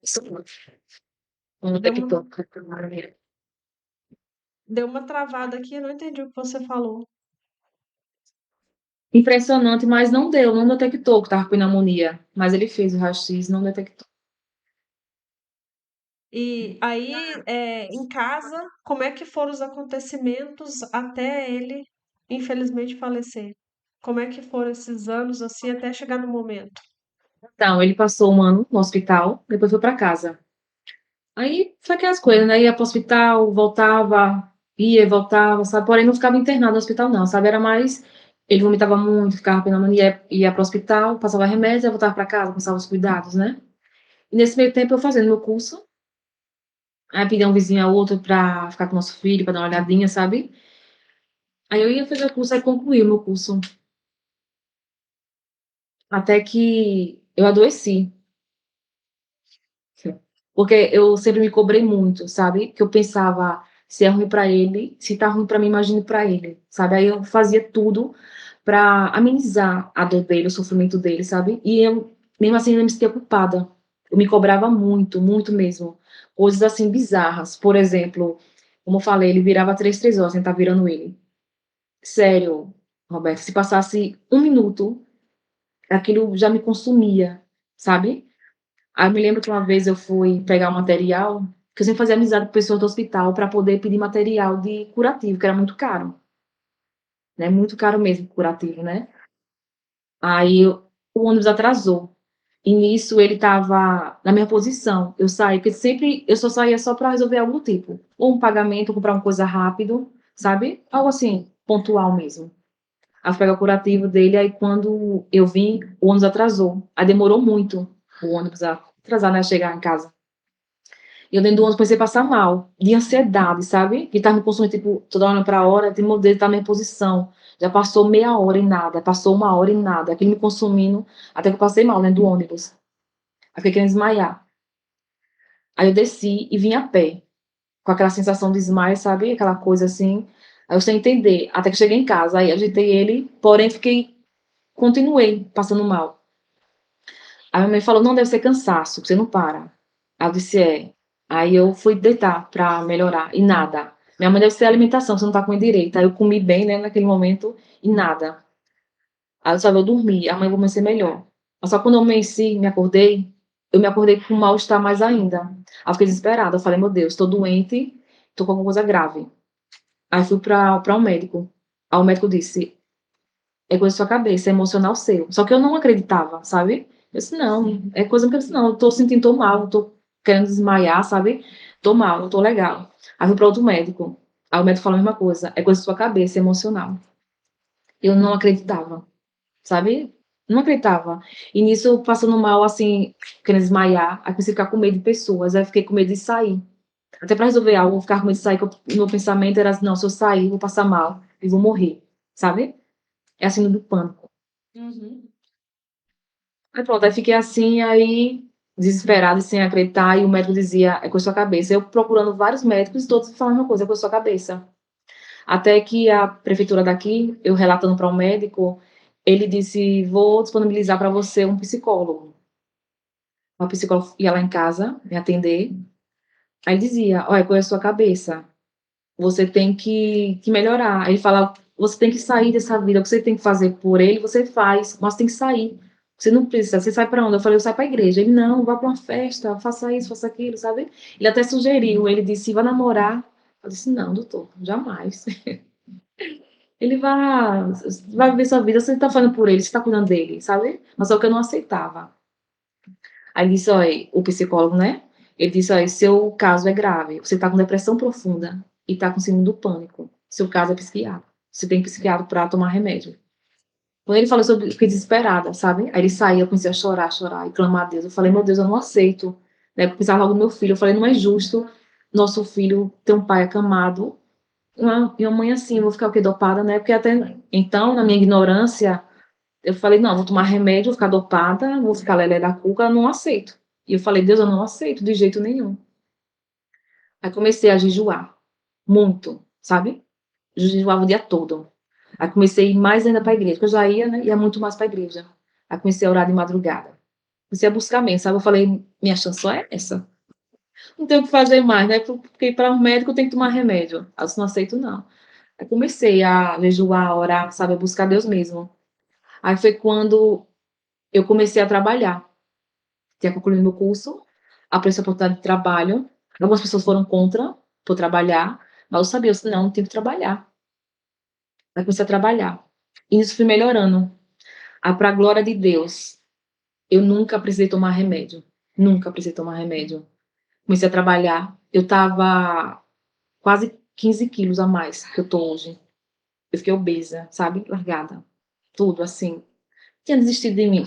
isso não Deu uma, detectou. deu uma travada aqui, eu não entendi o que você falou. Impressionante, mas não deu, não detectou que estava com pneumonia. Mas ele fez o raio-x, não detectou. E aí, em casa, como é que foram os acontecimentos até ele, infelizmente, falecer? Como é que foram esses anos assim até chegar no momento? Então, ele passou um ano no hospital, depois foi para casa. Aí foi aquelas coisas, né? Ia pro hospital, voltava, ia e voltava, sabe? Porém, não ficava internado no hospital, não, sabe? Era mais. Ele vomitava muito, ficava com pneumonia, ia pro hospital, passava remédio, aí voltava para casa, começava os cuidados, né? E nesse meio tempo eu fazendo meu curso, aí pedia um vizinho a outro pra ficar com o nosso filho, pra dar uma olhadinha, sabe? Aí eu ia fazer o curso, aí concluí o meu curso. Até que eu adoeci. Porque eu sempre me cobrei muito, sabe? Que eu pensava, se é ruim pra ele, se tá ruim pra mim, imagine pra ele, sabe? Aí eu fazia tudo pra amenizar a dor dele, o sofrimento dele, sabe? E eu, mesmo assim, eu me sentia culpada. Eu me cobrava muito, muito mesmo. Coisas assim bizarras. Por exemplo, como eu falei, ele virava 3 horas, a gente tá virando ele. Sério, Roberto, se passasse um minuto, aquilo já me consumia, sabe? Aí eu me lembro que uma vez eu fui pegar o material, que eu sempre fazia amizade com pessoas do hospital para poder pedir material de curativo, que era muito caro, né? Muito caro mesmo, curativo, né? O ônibus atrasou. E nisso ele estava na minha posição. Eu saí, porque sempre eu só saía só para resolver algum tipo, ou um pagamento, ou comprar uma coisa rápido, sabe? Algo assim, pontual mesmo. Aí eu fui pegar o curativo dele, aí quando eu vim, o ônibus atrasou. Aí demorou muito o ônibus a atrasar, né? Chegar em casa. E eu dentro do ônibus comecei a passar mal, de ansiedade, sabe? Que tava me consumindo, tipo, toda hora pra hora, de meu dedo tá na minha posição. Já passou meia hora e nada, passou uma hora e nada. Aquilo me consumindo, até que eu passei mal dentro do ônibus. Aí fiquei querendo desmaiar. Aí eu desci e vim a pé, com aquela sensação de desmaio, sabe? Aquela coisa assim. Aí eu sem entender, até que cheguei em casa. Aí ajeitei ele, porém continuei passando mal. Aí minha mãe falou, não, deve ser cansaço, você não para. Aí eu disse, é. Aí eu fui deitar pra melhorar, e nada. Minha mãe deve ser alimentação, você não tá comendo direito. Aí eu comi bem, né, naquele momento, e nada. Aí eu só vou dormir, amanhã eu vou amanhecer melhor. Mas só quando eu amanheci, eu me acordei com mal-estar mais ainda. Aí eu fiquei desesperada, eu falei, meu Deus, tô doente, tô com alguma coisa grave. Aí fui pra um médico. Aí o médico disse, é coisa da sua cabeça, é emocional seu. Só que eu não acreditava, sabe? Eu disse, não, é coisa que eu disse, não, eu tô sentindo, tô mal, tô querendo desmaiar, sabe? Tô mal, não tô legal. Aí fui para outro médico. Aí o médico falou a mesma coisa, é coisa da sua cabeça, é emocional. Eu não acreditava, sabe? Não acreditava. E nisso, passando mal, assim, querendo desmaiar, aí comecei a ficar com medo de pessoas, aí fiquei com medo de sair. Até para resolver algo, eu ficava com medo de sair, que o meu pensamento era assim, não, se eu sair, vou passar mal e vou morrer, sabe? É a síndrome do pânico. Uhum. Aí pronto, aí fiquei assim, aí desesperada e sem acreditar, e o médico dizia, é com a sua cabeça. Eu procurando vários médicos, todos falando uma coisa, é com a sua cabeça. Até que a prefeitura daqui, eu relatando para um médico, ele disse, vou disponibilizar para você um psicólogo. Uma psicóloga ia lá em casa me atender, aí ele dizia, olha, é com a sua cabeça. Você tem que melhorar. Aí ele fala, você tem que sair dessa vida, o que você tem que fazer por ele, você faz, mas tem que sair. Você não precisa, você sai para onde? Eu falei, eu saio para a igreja. Ele, não, vá para uma festa, faça isso, faça aquilo, sabe? Ele até sugeriu, ele disse, vai namorar. Eu disse, não, doutor, jamais. Ele vai viver sua vida, você está fazendo por ele, você está cuidando dele, sabe? Mas só que eu não aceitava. Aí ele disse, olha, o psicólogo, né? Ele disse, olha, seu caso é grave, você está com depressão profunda e está com síndrome do pânico. Seu caso é psiquiátrico. Você tem psiquiatra para tomar remédio. Quando ele falou sobre, eu fiquei desesperada, sabe? Aí ele saiu, eu comecei a chorar e clamar a Deus. Eu falei, meu Deus, eu não aceito. Né? Eu pensava logo no meu filho. Eu falei, não é justo nosso filho ter um pai acamado e uma mãe assim. Eu vou ficar o quê? Dopada, né? Porque até então, na minha ignorância, eu falei, não, vou tomar remédio, vou ficar dopada, vou ficar lelé da cuca, eu não aceito. E eu falei, Deus, eu não aceito de jeito nenhum. Aí comecei a jejuar, muito, sabe? Jejuava o dia todo. Aí comecei a ir mais ainda para a igreja, porque eu já ia, né? Ia muito mais para a igreja. Aí comecei a orar de madrugada. Comecei a buscar mesmo, sabe? Eu falei, minha chance só é essa. Não tenho o que fazer mais, né? Porque para um médico tem que tomar remédio. Aí eu disse, não aceito, não. Aí comecei a jejuar, a orar, sabe? A buscar Deus mesmo. Aí foi quando eu comecei a trabalhar. Tinha concluído meu curso, apareceu a oportunidade de trabalho. Algumas pessoas foram contra por trabalhar, mas eu sabia, eu disse, não, tenho que trabalhar. Aí comecei a trabalhar. E isso fui melhorando. Aí, para a glória de Deus, eu nunca precisei tomar remédio. Nunca precisei tomar remédio. Comecei a trabalhar. Eu estava quase 15 quilos a mais que eu tô hoje. Eu fiquei obesa, sabe? Largada. Tudo assim. Tinha desistido de mim.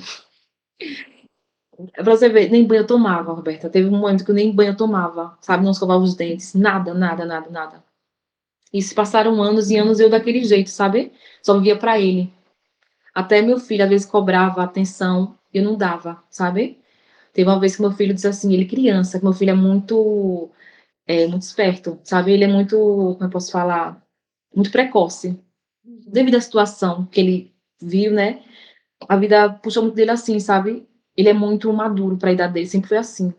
Pra você ver, nem banho eu tomava, Roberta. Teve um momento que eu nem banho eu tomava, sabe? Não escovava os dentes. Nada, nada, nada, nada. E se passaram anos e anos eu daquele jeito, sabe? Só vivia pra ele. Até meu filho, às vezes, cobrava atenção, eu não dava, sabe? Teve uma vez que meu filho disse assim, ele criança, que meu filho muito esperto, sabe? Ele é muito, como eu posso falar, muito precoce. Uhum. Devido à situação que ele viu, né? A vida puxou muito dele assim, sabe? Ele é muito maduro pra idade dele, sempre foi assim.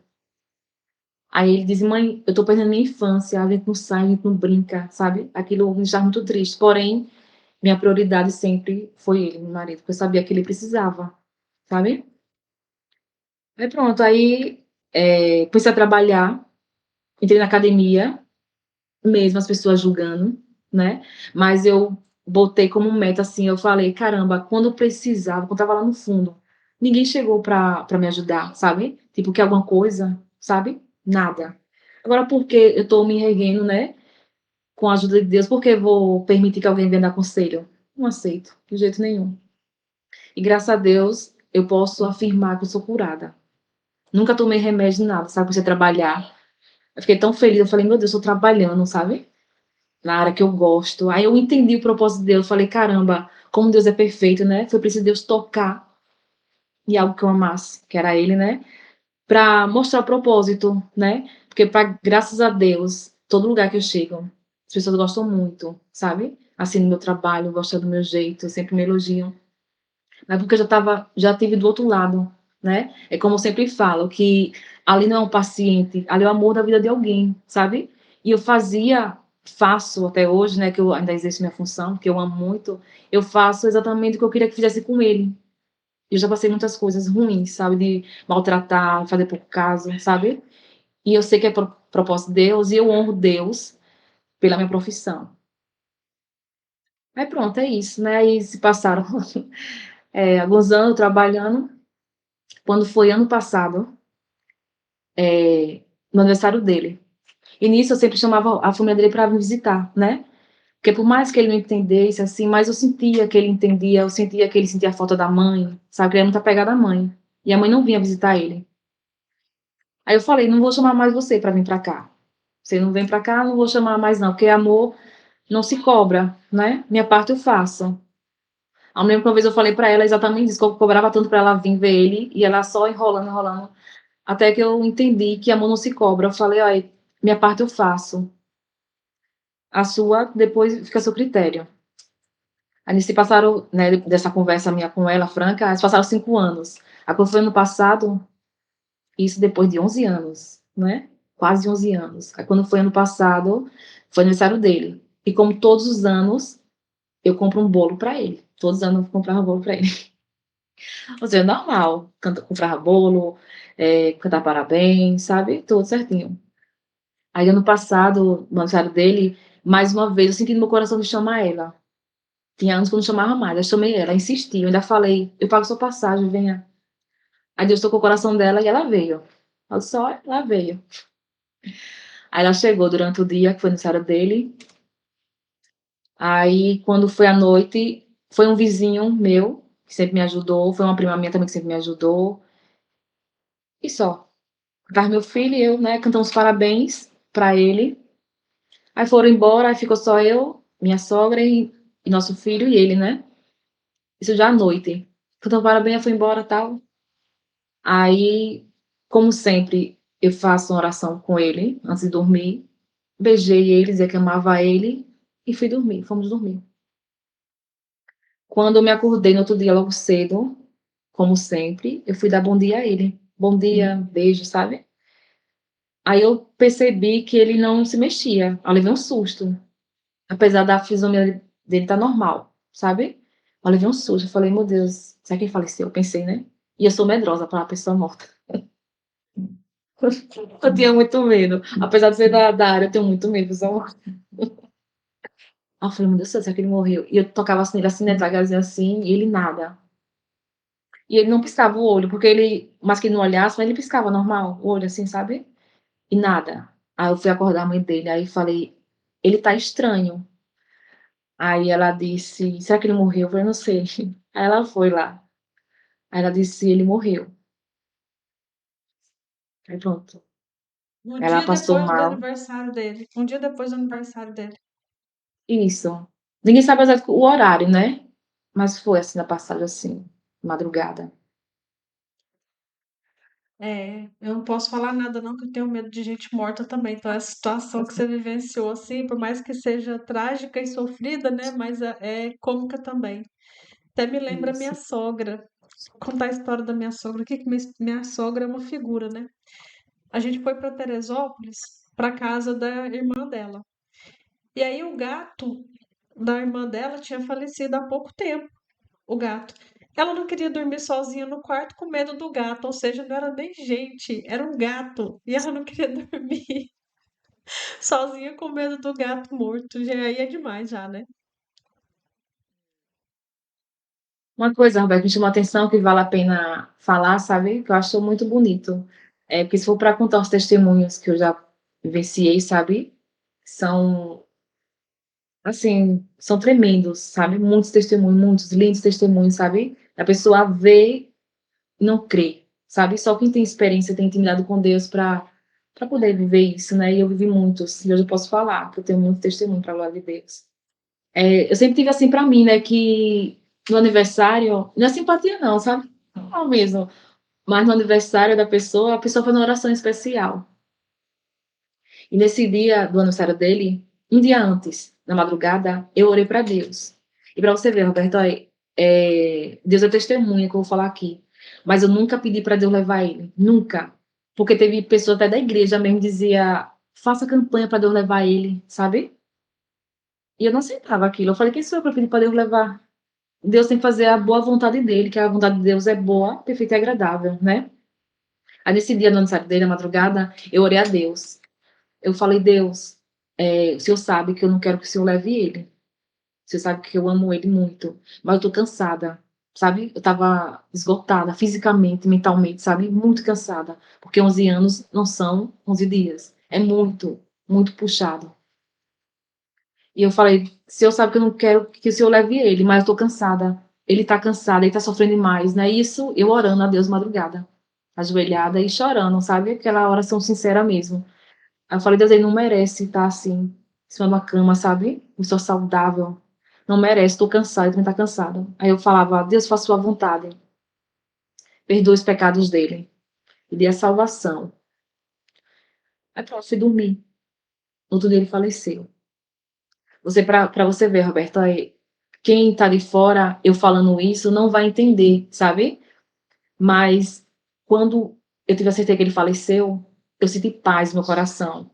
Aí ele diz, mãe, eu tô perdendo minha infância, a gente não sai, a gente não brinca, sabe? Aquilo me deixava muito triste. Porém, minha prioridade sempre foi ele, meu marido, porque eu sabia que ele precisava, sabe? Aí pronto, aí comecei a trabalhar, entrei na academia, mesmo as pessoas julgando, né? Mas eu botei como meta assim, eu falei, caramba, quando eu precisava, quando eu tava lá no fundo, ninguém chegou pra me ajudar, sabe? Tipo, que alguma coisa, sabe? Nada. Agora, porque eu tô me erguendo, né? Com a ajuda de Deus, por que vou permitir que alguém venha dar conselho? Não aceito, de jeito nenhum. E graças a Deus, eu posso afirmar que eu sou curada. Nunca tomei remédio, nada, sabe? Pra você trabalhar. Eu fiquei tão feliz, eu falei, meu Deus, estou trabalhando, sabe? Na área que eu gosto. Aí eu entendi o propósito de Deus, falei, caramba, como Deus é perfeito, né? Foi preciso Deus tocar em algo que eu amasse, que era Ele, né? Para mostrar o propósito, né? Porque, graças a Deus, todo lugar que eu chego, as pessoas gostam muito, sabe? Assim, do meu trabalho, gostam do meu jeito, sempre me elogiam. Mas porque eu já tive do outro lado, né? É como eu sempre falo, que ali não é um paciente, ali é o amor da vida de alguém, sabe? E eu faço até hoje, né? Que eu ainda exerço minha função, que eu amo muito, eu faço exatamente o que eu queria que fizesse com ele. Eu já passei muitas coisas ruins, sabe? De maltratar, fazer pouco caso, sabe? E eu sei que é propósito de Deus e eu honro Deus pela minha profissão. Aí pronto, é isso, né? Aí se passaram alguns anos trabalhando. Quando foi ano passado, no aniversário dele. E nisso eu sempre chamava a família dele para me visitar, né? Porque por mais que ele não entendesse, assim, mas eu sentia que ele entendia, eu sentia que ele sentia a falta da mãe, sabe? Que ele era muito apegado à mãe. E a mãe não vinha visitar ele. Aí eu falei, não vou chamar mais você para vir para cá. Você não vem para cá, não vou chamar mais não, porque amor não se cobra, né? Minha parte eu faço. A mesma uma vez eu falei para ela exatamente isso, que eu cobrava tanto para ela vir ver ele, e ela só enrolando, enrolando, até que eu entendi que amor não se cobra. Eu falei, olha, minha parte eu faço. A sua, depois fica a seu critério. Aí se passaram, né, dessa conversa minha com ela, franca, se passaram 5 anos. A quando foi ano passado, isso depois de 11 anos, né? Quase 11 anos. Aí quando foi ano passado, foi aniversário dele. E como todos os anos, eu compro um bolo para ele. Todos os anos eu comprava um bolo para ele. Ou seja, normal. Comprava bolo, cantar parabéns, sabe? Tudo certinho. Aí ano passado, no aniversário dele, mais uma vez, eu senti no meu coração de chamar ela. Tinha anos que eu não chamava mais, eu chamei ela, insisti, eu ainda falei, eu pago sua passagem, venha. Aí Deus tocou o coração dela e ela veio. Ela só, ela veio. Aí ela chegou durante o dia, que foi aniversário dele. Aí, quando foi à noite, foi um vizinho meu, que sempre me ajudou, foi uma prima minha também que sempre me ajudou. E só. Tava meu filho e eu, né, cantamos parabéns pra ele. Aí foram embora, aí ficou só eu, minha sogra e nosso filho e ele, né? Isso já à noite. Cantamos parabéns, foi embora e tal. Aí, como sempre, eu faço uma oração com ele antes de dormir. Beijei ele, dizia que amava ele e fui dormir. Fomos dormir. Quando eu me acordei no outro dia, logo cedo, como sempre, eu fui dar bom dia a ele. Bom dia, beijo, sabe? Aí eu percebi que ele não se mexia. Eu levei um susto. Apesar da fisionomia dele estar normal, sabe? Eu levei um susto. Eu falei, meu Deus, será que ele faleceu? Eu pensei, né? E eu sou medrosa para uma pessoa morta. Eu tinha muito medo. Apesar de ser da área, eu tenho muito medo de pessoa morta. Aí eu falei, meu Deus do céu, será que ele morreu? E eu tocava assim, ele assim, né, devagarzinho assim, e ele nada. E ele não piscava o olho, porque ele, mas que ele não olhasse, mas ele piscava normal, o olho assim, sabe? E nada. Aí eu fui acordar a mãe dele, aí falei, ele tá estranho. Aí ela disse, será que ele morreu? Eu falei, não sei. Aí ela foi lá. Aí ela disse, ele morreu. Aí pronto. No Ela dia passou depois do mal. aniversário dele. Um dia depois do aniversário dele. Isso. Ninguém sabe exato o horário, né? Mas foi assim, na passagem assim, madrugada. É, eu não posso falar nada não, que eu tenho medo de gente morta também. Então, essa situação que você vivenciou, assim, por mais que seja trágica e sofrida, né? Mas é cômica também. Até me lembra minha Isso. sogra. Vou contar a história da minha sogra aqui, que minha sogra é uma figura, né? A gente foi para Teresópolis, para casa da irmã dela. E aí o gato da irmã dela tinha falecido há pouco tempo, o gato. Ela não queria dormir sozinha no quarto com medo do gato, ou seja, não era nem gente, era um gato. E ela não queria dormir sozinha com medo do gato morto. Já aí é demais já, né? Uma coisa, Roberto, me chamou a atenção que vale a pena falar, sabe? Que eu acho muito bonito. É, porque se for para contar os testemunhos que eu já vivenciei, sabe? São, assim, são tremendos, sabe? Muitos testemunhos, muitos lindos testemunhos, sabe? A pessoa vê e não crê, sabe? Só quem tem experiência, tem intimidade com Deus para para poder viver isso, né? E eu vivi muito, assim, hoje eu posso falar, que eu tenho muito testemunho para a glória de Deus. Eu sempre tive assim para mim, né, que no aniversário, não é simpatia não, sabe? Não mesmo, mas no aniversário da pessoa, a pessoa faz uma oração especial. E nesse dia do aniversário dele, um dia antes, na madrugada, eu orei para Deus. E para você ver, Roberto, Deus é testemunha que eu vou falar aqui. Mas eu nunca pedi para Deus levar ele, nunca. Porque teve pessoa até da igreja mesmo que dizia, faça campanha para Deus levar ele, sabe? E eu não aceitava aquilo. Eu falei, quem sou eu para pedir para Deus levar? Deus tem que fazer a boa vontade dele, que a vontade de Deus é boa, perfeita e agradável, né? Aí nesse dia do aniversário dele, na madrugada, eu orei a Deus. Eu falei, Deus, o Senhor sabe que eu não quero que o Senhor leve ele. O Senhor sabe que eu amo ele muito. Mas eu tô cansada, sabe? Eu tava esgotada fisicamente, mentalmente, sabe? Muito cansada. Porque 11 anos não são 11 dias. É muito, muito puxado. E eu falei, o Senhor sabe que eu não quero que o Senhor leve ele, mas eu tô cansada. Ele tá cansado, ele tá sofrendo demais, né? Isso eu orando a Deus madrugada, ajoelhada e chorando, sabe? Aquela oração sincera mesmo. Aí eu falei, Deus, ele não merece estar assim, em cima de uma cama, sabe? Eu sou saudável. Não merece, tô cansada, ele também tá cansado. Aí eu falava, Deus, faça sua vontade. Perdoa os pecados dele. E dê a salvação. Aí pronto, fui dormir. No outro dia ele faleceu. Pra você ver, Roberto, aí, quem tá de fora, eu falando isso, não vai entender, sabe? Mas quando eu tive a certeza que ele faleceu, eu senti paz no meu coração.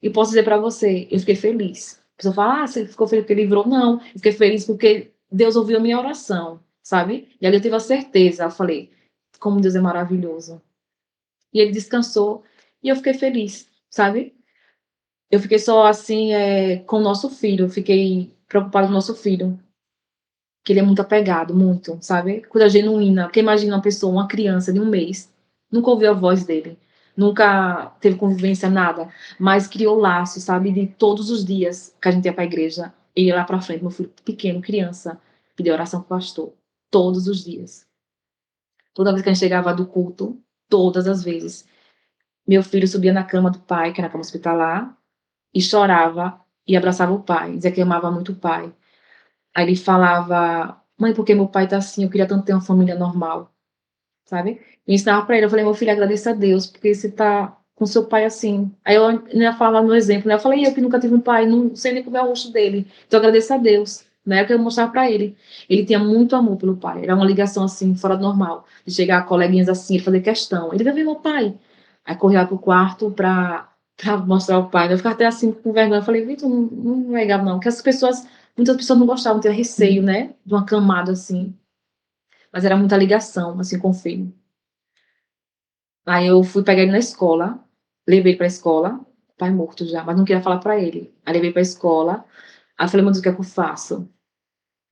E posso dizer para você, eu fiquei feliz. A pessoa fala, você ficou feliz porque ele livrou? Não, eu fiquei feliz porque Deus ouviu a minha oração, sabe? E ali eu tive a certeza, eu falei, como Deus é maravilhoso. E ele descansou e eu fiquei feliz, sabe? Eu fiquei só assim, com o nosso filho, eu fiquei preocupada com o nosso filho, que ele é muito apegado, muito, sabe? Coisa genuína, porque imagina uma pessoa, uma criança de 1 mês, nunca ouviu a voz dele, nunca teve convivência, nada, mas criou laços, sabe? De todos os dias que a gente ia pra igreja, ele ia lá pra frente, meu filho pequeno, criança, pedir oração pro pastor, todos os dias. Toda vez que a gente chegava do culto, todas as vezes, meu filho subia na cama do pai, que era na cama hospitalar, e chorava e abraçava o pai, dizia que amava muito o pai. Aí ele falava, mãe, porque meu pai tá assim, eu queria tanto ter uma família normal, sabe? Eu ensinava pra ele, eu falei, meu filho, agradeça a Deus, porque você tá com seu pai assim. Aí eu ainda falava no exemplo, né? Eu falei, eu que nunca tive um pai, não sei nem como é o rosto dele, então agradeça a Deus. Na época eu mostrava pra ele. Ele tinha muito amor pelo pai, era uma ligação assim, fora do normal. De chegar coleguinhas assim, ele fazer questão. Ele vai ver meu pai. Aí corria lá pro quarto pra mostrar o pai. Eu ficava até assim com vergonha. Eu falei, Vitor, não é legal não, porque as pessoas, muitas pessoas não gostavam, tinham receio, né? De uma camada assim. Mas era muita ligação, assim, com o filho. Aí eu fui pegar ele na escola, levei ele pra escola, pai morto já, mas não queria falar pra ele. Aí levei pra escola, aí eu falei, meu Deus, o que é que eu faço?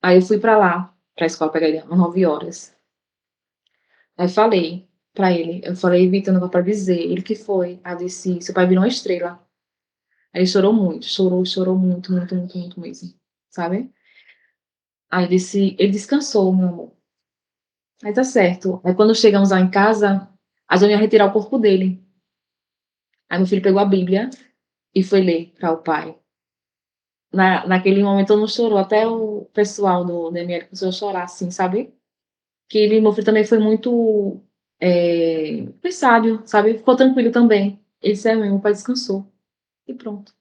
Aí eu fui pra lá, pra escola, pegar ele às 9 horas. Aí falei pra ele, eu falei, Vitor, não vou pra dizer. Ele que foi. Aí eu disse, seu pai virou uma estrela. Aí ele chorou muito, chorou muito, muito, muito, muito mesmo, sabe? Aí eu disse, ele descansou, meu amor. Aí tá certo. Aí quando chegamos lá em casa, a gente ia retirar o corpo dele. Aí meu filho pegou a Bíblia e foi ler para o pai. Naquele momento eu não chorou, até o pessoal do DML começou a chorar, assim, sabe? Que ele, meu filho também foi muito sábio, sabe? Ficou tranquilo também. Ele disse, meu pai descansou. E pronto.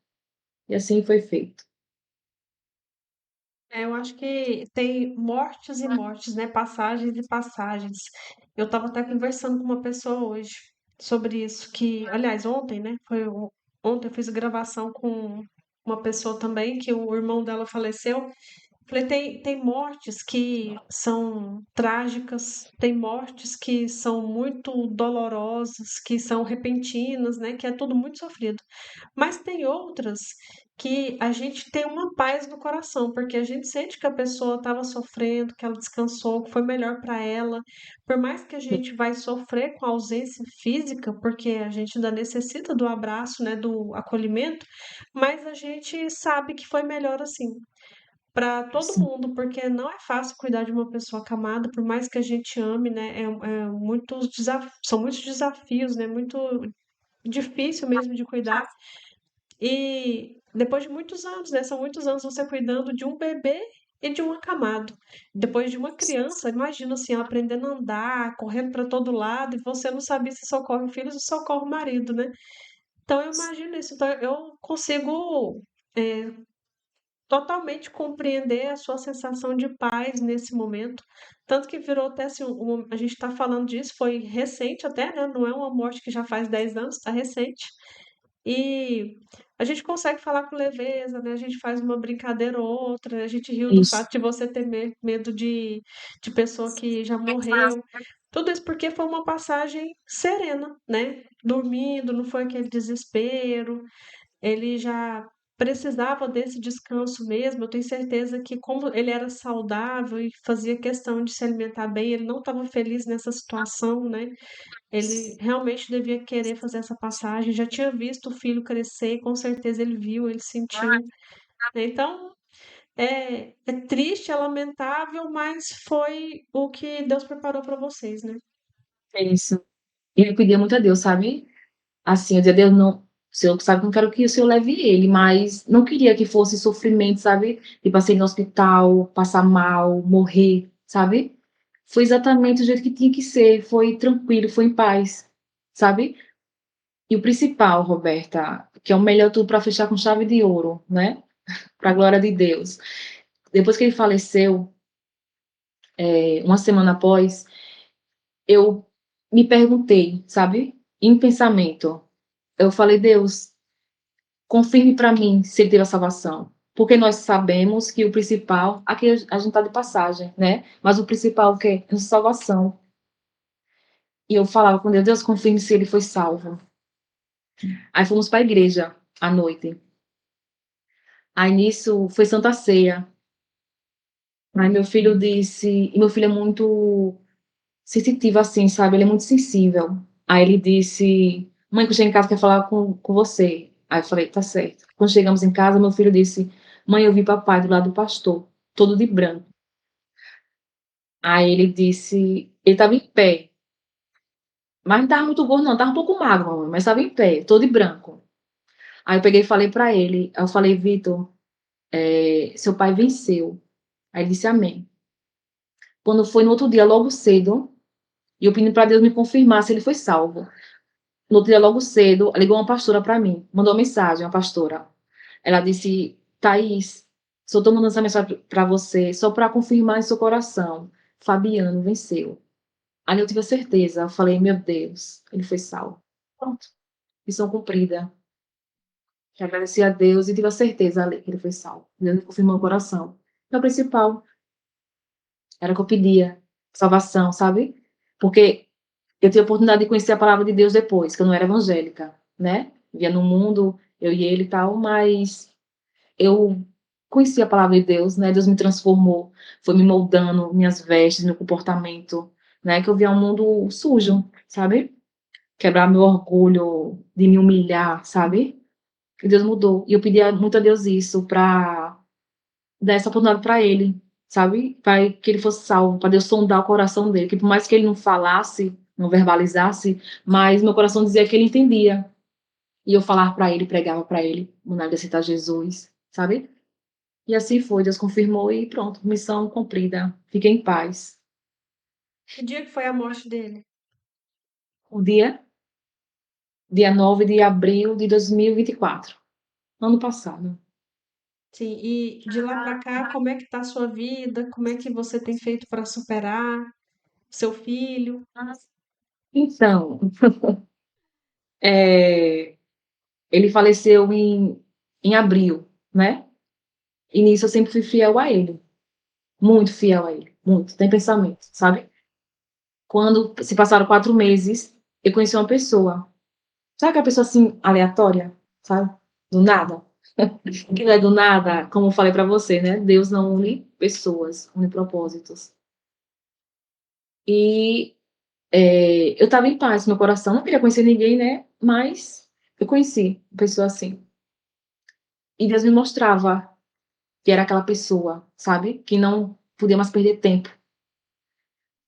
E assim foi feito. Eu acho que tem mortes e mortes, né? Passagens e passagens. Eu estava até conversando com uma pessoa hoje sobre isso, que, aliás, ontem, né? Ontem eu fiz gravação com uma pessoa também, que o irmão dela faleceu. Falei, tem mortes que são trágicas, tem mortes que são muito dolorosas, que são repentinas, né? Que é tudo muito sofrido. Mas tem outras que a gente tem uma paz no coração, porque a gente sente que a pessoa estava sofrendo, que ela descansou, que foi melhor para ela. Por mais que a gente vai sofrer com a ausência física, porque a gente ainda necessita do abraço, né, do acolhimento, mas a gente sabe que foi melhor assim. Para todo Sim. mundo, porque não é fácil cuidar de uma pessoa acamada, por mais que a gente ame, né? São muitos desafios, né? Muito difícil mesmo de cuidar. E depois de muitos anos, né? São muitos anos você cuidando de um bebê e de um acamado. Depois de uma criança, imagina assim, ela aprendendo a andar, correndo para todo lado, e você não sabia se socorre o filho ou se socorre o marido, né? Então eu imagino isso. Então eu consigo totalmente compreender a sua sensação de paz nesse momento. Tanto que virou até assim, a gente está falando disso, foi recente até, né? Não é uma morte que já faz 10 anos, está recente. E a gente consegue falar com leveza, né? A gente faz uma brincadeira ou outra, né? A gente riu do Isso. fato de você ter medo de pessoa que já morreu. Tudo isso porque foi uma passagem serena, né? Dormindo, não foi aquele desespero. Ele já precisava desse descanso mesmo. Eu tenho certeza que, como ele era saudável e fazia questão de se alimentar bem, ele não estava feliz nessa situação, né? Ele realmente devia querer fazer essa passagem, já tinha visto o filho crescer, com certeza ele viu, ele sentiu, né. Então, é triste, é lamentável, mas foi o que Deus preparou para vocês, né. É isso. E eu pedia muito a Deus, sabe? Assim, eu dizia: "Deus, não, o Senhor sabe que eu não quero que o Senhor leve ele", mas não queria que fosse sofrimento, sabe? Tipo assim, no hospital, passar mal, morrer, sabe? Foi exatamente do jeito que tinha que ser, foi tranquilo, foi em paz, sabe? E o principal, Roberta, que é o melhor tudo para fechar com chave de ouro, né, para a glória de Deus. Depois que ele faleceu, uma semana após, eu me perguntei, sabe, em pensamento, eu falei: "Deus, confirme para mim se ele teve a salvação, porque nós sabemos que o principal aqui a gente está de passagem, né, mas o principal o quê? É a salvação". E eu falava com Deus: "Deus, confirme se ele foi salvo". Aí fomos para a igreja à noite. Aí nisso foi Santa Ceia. Aí meu filho disse e meu filho é muito sensitivo, assim, sabe, ele é muito sensível. Aí ele disse: "Mãe, que eu cheguei em casa quero falar com você". Aí eu falei: "Tá certo". Quando chegamos em casa, meu filho disse: "Mãe, eu vi papai do lado do pastor, todo de branco". Aí ele disse ele estava em pé, mas não estava muito gordo não, estava um pouco magro, mamãe, mas estava em pé, todo de branco. Aí eu peguei e falei pra ele, aí eu falei: "Vitor, seu pai venceu". Aí ele disse: "Amém". Quando foi no outro dia, logo cedo, e eu pedindo pra Deus me confirmar se ele foi salvo. No outro dia, logo cedo, ligou uma pastora para mim, mandou uma mensagem, uma pastora. Ela disse: Thaís, só estou mandando essa mensagem para você, só para confirmar em seu coração. Fabiano venceu. Aí eu tive a certeza, eu falei: meu Deus, ele foi salvo. Pronto, missão cumprida. Já agradeci a Deus e tive a certeza ali que ele foi salvo. Deus me confirmou o coração. É o principal, era o que eu pedia, salvação, sabe? Porque eu tive a oportunidade de conhecer a palavra de Deus depois, que eu não era evangélica, né? Via no mundo, eu e ele e tal, mas eu conheci a palavra de Deus, né? Deus me transformou, foi me moldando minhas vestes, meu comportamento, né? Que eu via um mundo sujo, sabe? Quebrar meu orgulho, de me humilhar, sabe? E Deus mudou. E eu pedia muito a Deus isso, pra dar essa oportunidade pra ele, sabe? Para que ele fosse salvo, para Deus sondar o coração dele, que por mais que ele não falasse, não verbalizasse, mas meu coração dizia que ele entendia. E eu falava para ele, pregava para ele, mandava ele aceitar Jesus, sabe? E assim foi, Deus confirmou e pronto, missão cumprida. Fiquei em paz. Que dia que foi a morte dele? O dia 9 de abril de 2024, ano passado. Sim, e de lá para cá, como é que tá a sua vida? Como é que você tem feito para superar seu filho? Então, eh, ele faleceu em abril, né? E nisso eu sempre fui fiel a ele, muito fiel a ele, muito, tem pensamento, sabe? Quando se passaram 4 meses, eu conheci uma pessoa, sabe aquela pessoa assim, aleatória, sabe? Do nada. Que não é do nada, como eu falei pra você, né? Deus não une pessoas, une propósitos. E eu estava em paz, meu coração, não queria conhecer ninguém, né? Mas eu conheci uma pessoa assim. E Deus me mostrava que era aquela pessoa, sabe? Que não podia mais perder tempo.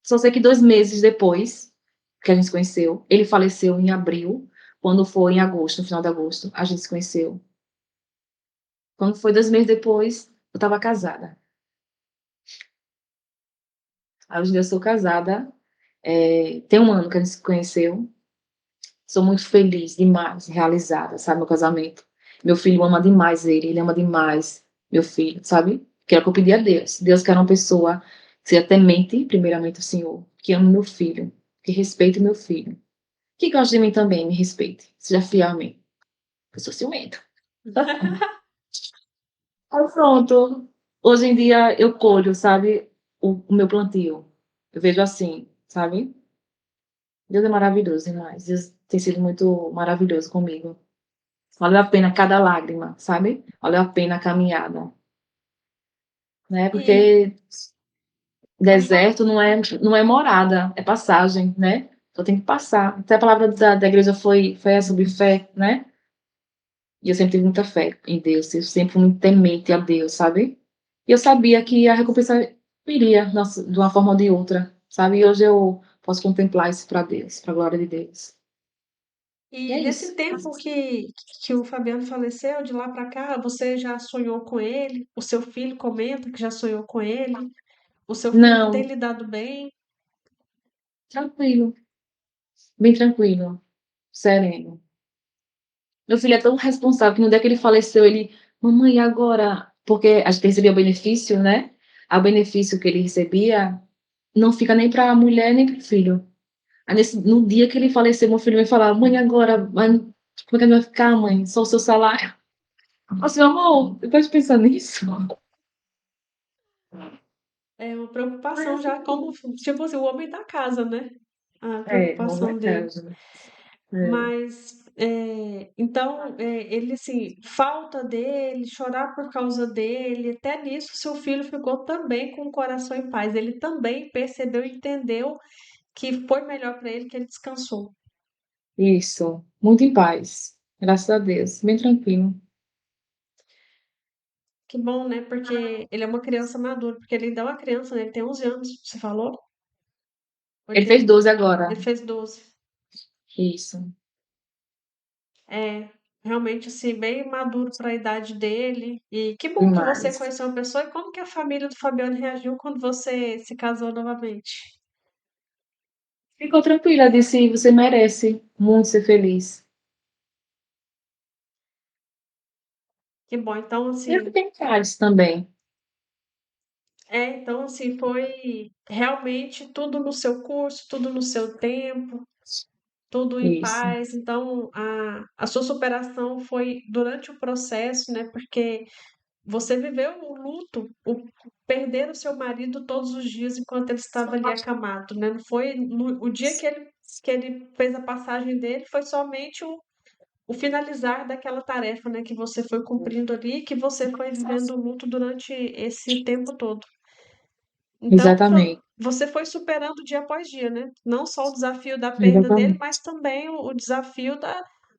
Só sei que 2 meses depois que a gente se conheceu, ele faleceu em abril, Quando foi em agosto, no final de agosto, a gente se conheceu. Quando foi 2 meses depois, eu estava casada. Aí hoje em dia eu sou casada, tem 1 ano que a gente se conheceu. Sou muito feliz, demais, realizada, sabe, meu casamento. Meu filho ama demais ele ama demais meu filho, sabe? Que era o que eu pedi a Deus. Deus quer uma pessoa que seja temente, primeiramente o Senhor, que ame meu filho, que respeite meu filho, que goste de mim também, me respeite, seja fiel a mim. Eu sou ciumenta. Aí pronto. Hoje em dia eu colho, sabe, o meu plantio. Eu vejo assim, sabe? Deus é maravilhoso demais. Deus tem sido muito maravilhoso comigo. Valeu a pena cada lágrima, sabe? Valeu a pena a caminhada, né? E Porque pode falar. deserto não é morada, é passagem, né? Então tem que passar. Até a palavra da igreja foi sobre fé, né? E eu sempre tive muita fé em Deus, eu sempre fui muito temente a Deus, sabe? E eu sabia que a recompensa viria de uma forma ou de outra, sabe? E hoje eu posso contemplar isso para Deus, para a glória de Deus. E E é nesse isso. tempo que o Fabiano faleceu, de lá para cá, você já sonhou com ele? O seu filho comenta que já sonhou com ele? O seu filho tem Não, lidado bem? tranquilo, bem tranquilo, sereno. Meu filho é tão responsável que no dia que ele faleceu, ele, mamãe, e agora? Porque a gente recebia o benefício, né? O benefício que ele recebia não fica nem para a mulher nem para o filho. Aí no dia que ele faleceu, meu filho vai falar, mãe, agora, como é que vai ficar, mãe? Só o seu salário? Eu assim, amor, eu pode pensar nisso? É uma preocupação já como, tipo assim, o homem da casa, né? A Não é preocupação dele. casa. É. Mas, então, ele assim, falta dele, chorar por causa dele, até nisso seu filho ficou também com o coração em paz. Ele também percebeu e entendeu que foi melhor para ele, que ele descansou. Isso, muito em paz, graças a Deus, bem tranquilo. Que bom, né? Porque ele é uma criança madura, porque ele ainda é uma criança, né? Ele tem 11 anos, você falou? Ou ele Ele fez tem... 12 agora, Ele fez 12. isso, É, realmente, assim, bem maduro para a idade dele. E que bom que você demais. conheceu uma pessoa. E como que a família do Fabiano reagiu quando você se casou novamente? Ficou tranquila, disse, você merece muito ser feliz. Que bom. Então, E eu assim, fiquei em paz também, então, assim, foi realmente tudo no seu curso, tudo no seu tempo, tudo em isso, paz. Então, a sua superação foi durante o processo, né? Porque você viveu o luto, o perder o seu marido todos os dias enquanto ele estava ali acamado, né? Não foi o dia que ele fez a passagem dele, foi somente o finalizar daquela tarefa, né? Que você foi cumprindo ali, que você foi vivendo o luto durante esse tempo todo. Então, exatamente, você foi superando dia após dia, né? Não só o desafio da perda dele, exatamente, mas também o desafio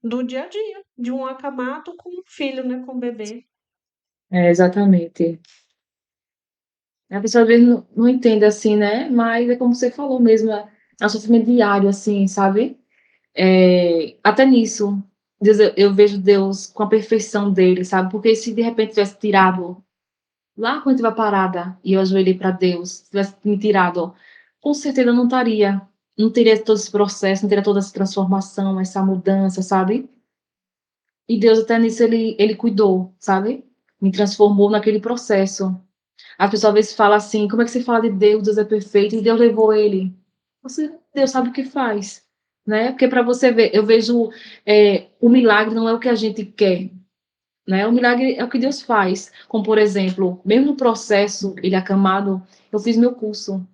do dia a dia, de um acamado com um filho, né? Com um bebê. exatamente. A pessoa às vezes não entende assim, né? Mas é como você falou mesmo, é um sofrimento diário, assim, sabe? Até nisso, Deus, eu vejo Deus com a perfeição dele, sabe? Porque se de repente tivesse tirado lá quando eu estava parada e eu ajoelhei para Deus, se tivesse me tirado, com certeza eu não teria todo esse processo, não teria toda essa transformação, essa mudança, sabe? E Deus até nisso ele cuidou, sabe? Me transformou naquele processo. As pessoas às vezes falam assim, como é que você fala de Deus, Deus é perfeito, e Deus levou ele. Deus sabe o que faz, né? Porque para você ver, eu vejo o milagre não é o que a gente quer, né? O milagre é o que Deus faz. Como, por exemplo, mesmo no processo, ele acamado, eu fiz meu curso,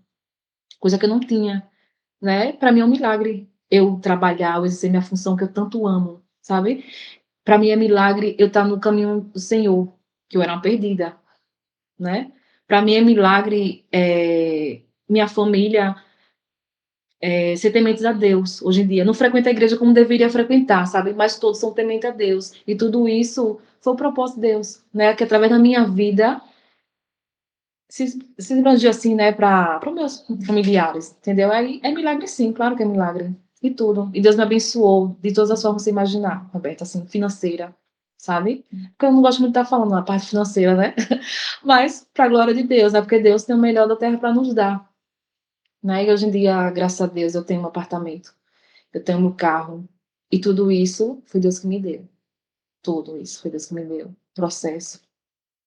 coisa que eu não tinha, né? Para mim é um milagre eu trabalhar, eu exercer minha função que eu tanto amo, sabe? Para mim é milagre eu estar no caminho do Senhor, que eu era uma perdida, né? Para mim é milagre minha família ser tementes a Deus hoje em dia. Não frequenta a igreja como deveria frequentar, sabe? Mas todos são tementes a Deus. E tudo isso foi o propósito de Deus, né? Que através da minha vida se expandiu assim, né? Para os meus familiares, entendeu? É milagre sim, claro que é milagre. e tudo. E Deus me abençoou de todas as formas que você imaginar, Roberta, assim, financeira, sabe? Porque eu não gosto muito de estar falando na parte financeira, né? Mas, para a glória de Deus, né? Porque Deus tem o melhor da terra para nos dar, né? E hoje em dia, graças a Deus, eu tenho um apartamento, eu tenho meu carro, e tudo isso foi Deus que me deu. Tudo isso foi Deus que me deu. Processo.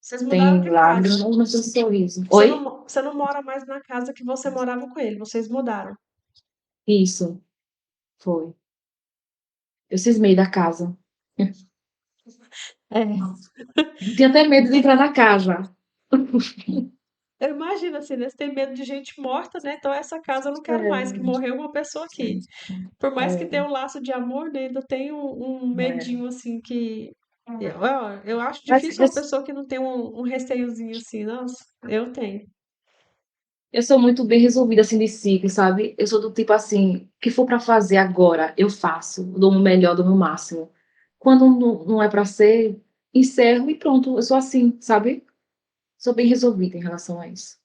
Vocês mudaram Tem de lágrimas casa. no seu sorriso. Oi? Você não mora mais na casa que você morava com ele, vocês mudaram. Isso, foi. Eu cismei da casa. É. Tinha até medo de entrar na casa. Eu imagino assim, né? Você tem medo de gente morta, né? Então essa casa eu não quero mais, que É, morreu uma pessoa aqui. Por mais que tenha é, um laço de amor, né? Ainda tem um é. medinho assim que. Eu acho Mas difícil uma pessoa que não tem um receiozinho assim. Nossa, eu tenho. eu sou muito bem resolvida, assim, de ciclo, sabe? Eu sou do tipo, assim, o que for pra fazer agora, eu faço. Dou o meu melhor, dou o meu máximo. Quando não é pra ser, encerro e pronto. Eu sou assim, sabe? Sou bem resolvida em relação a isso.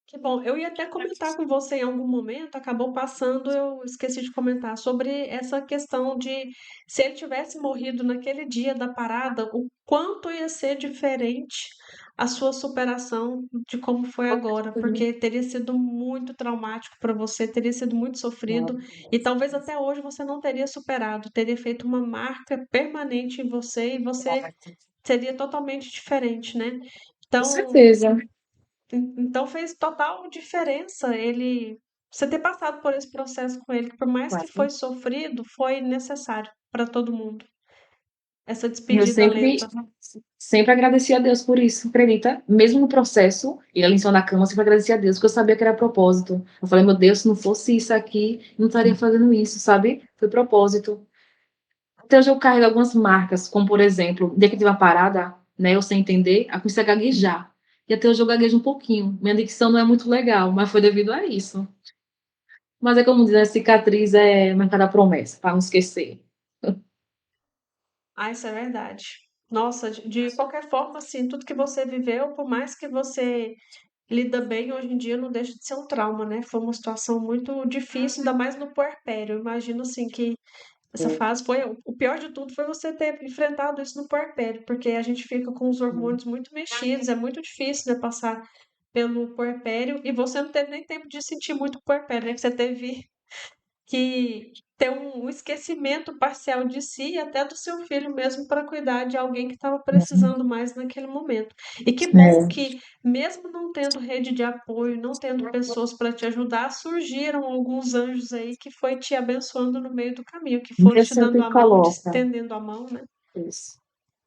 Que bom. Eu ia até comentar com você em algum momento, acabou passando, eu esqueci de comentar sobre essa questão de se ele tivesse morrido naquele dia da parada, o quanto ia ser diferente a sua superação de como foi agora, porque teria sido muito traumático para você, teria sido muito sofrido e talvez até hoje você não teria superado, teria feito uma marca permanente em você e você seria totalmente diferente, né? Com Então, certeza. então fez total diferença ele você ter passado por esse processo com ele, que por mais que foi sofrido, foi necessário para todo mundo. Essa E eu despedida lenta. sempre agradeci a Deus por isso, acredita? Mesmo no processo, ele ali em cima da cama, eu sempre agradeci a Deus, porque eu sabia que era propósito. Eu falei, meu Deus, se não fosse isso aqui, eu não estaria fazendo isso, sabe? Foi propósito. Até hoje eu carrego algumas marcas, como por exemplo, o dia que eu tive uma parada, né, eu sem entender, eu comecei a gaguejar. E até hoje eu gaguejo um pouquinho. Minha dicção não é muito legal, mas foi devido a isso. Mas é como diz, né, cicatriz é marcada a promessa, para não esquecer. Ah, isso é verdade. Nossa, de qualquer forma, assim, tudo que você viveu, por mais que você lida bem, hoje em dia não deixa de ser um trauma, né? Foi uma situação muito difícil, ainda mais no puerpério. Eu imagino, assim, que essa fase foi. O pior de tudo foi você ter enfrentado isso no puerpério, porque a gente fica com os hormônios muito mexidos, é muito difícil, né, passar pelo puerpério, e você não teve nem tempo de sentir muito o puerpério, né? Que você teve que ter um esquecimento parcial de si e até do seu filho mesmo para cuidar de alguém que estava precisando mais naquele momento. E que bom É, que, mesmo não tendo rede de apoio, não tendo pessoas para te ajudar, surgiram alguns anjos aí que foi te abençoando no meio do caminho, que foram Deus te dando sempre a mão, te coloca estendendo a mão, né? isso.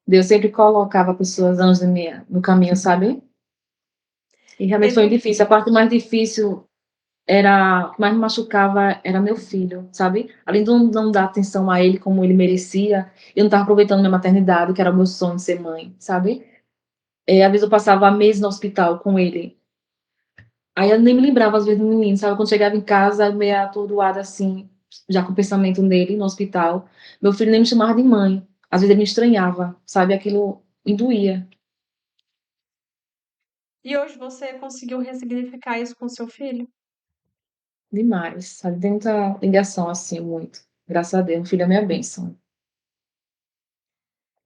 Deus sempre colocava pessoas anjos no caminho, sabe? E realmente Teve foi um. difícil. A parte mais difícil era, o que mais me machucava era meu filho, sabe? Além de não dar atenção a ele como ele merecia, eu não estava aproveitando minha maternidade, que era o meu sonho de ser mãe, sabe? Às vezes eu passava meses no hospital com ele. Aí eu nem me lembrava, às vezes, do menino, sabe? Quando chegava em casa, meio atordoada, assim, já com o pensamento nele, no hospital. Meu filho nem me chamava de mãe. Às vezes ele me estranhava, sabe? Aquilo me doía E hoje você conseguiu ressignificar isso com seu filho? demais, sabe? Tem muita ligação, assim, muito. Graças a Deus, meu filho é minha bênção.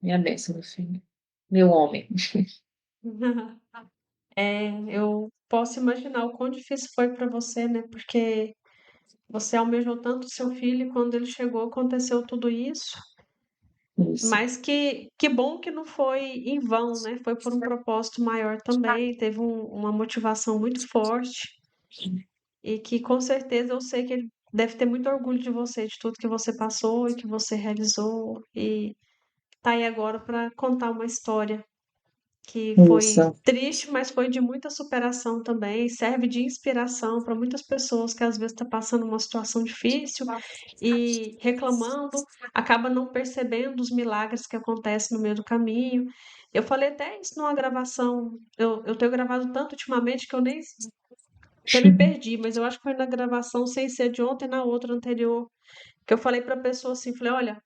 Minha bênção, meu filho. Meu homem. É, eu posso imaginar o quão difícil foi para você, né? Porque você almejou tanto o seu filho e quando ele chegou aconteceu tudo isso. Isso. Mas que bom que não foi em vão, né? Foi por um propósito maior também. Teve uma motivação muito forte e que com certeza eu sei que ele deve ter muito orgulho de você, de tudo que você passou e que você realizou. E tá aí agora para contar uma história que foi Isso. triste, mas foi de muita superação também, serve de inspiração para muitas pessoas que às vezes estão passando uma situação difícil e reclamando, acaba não percebendo os milagres que acontecem no meio do caminho. Eu falei até isso numa gravação, eu tenho gravado tanto ultimamente que eu nem até me perdi, mas eu acho que foi na gravação sem ser de ontem, na outra anterior, que eu falei para a pessoa assim, falei, olha,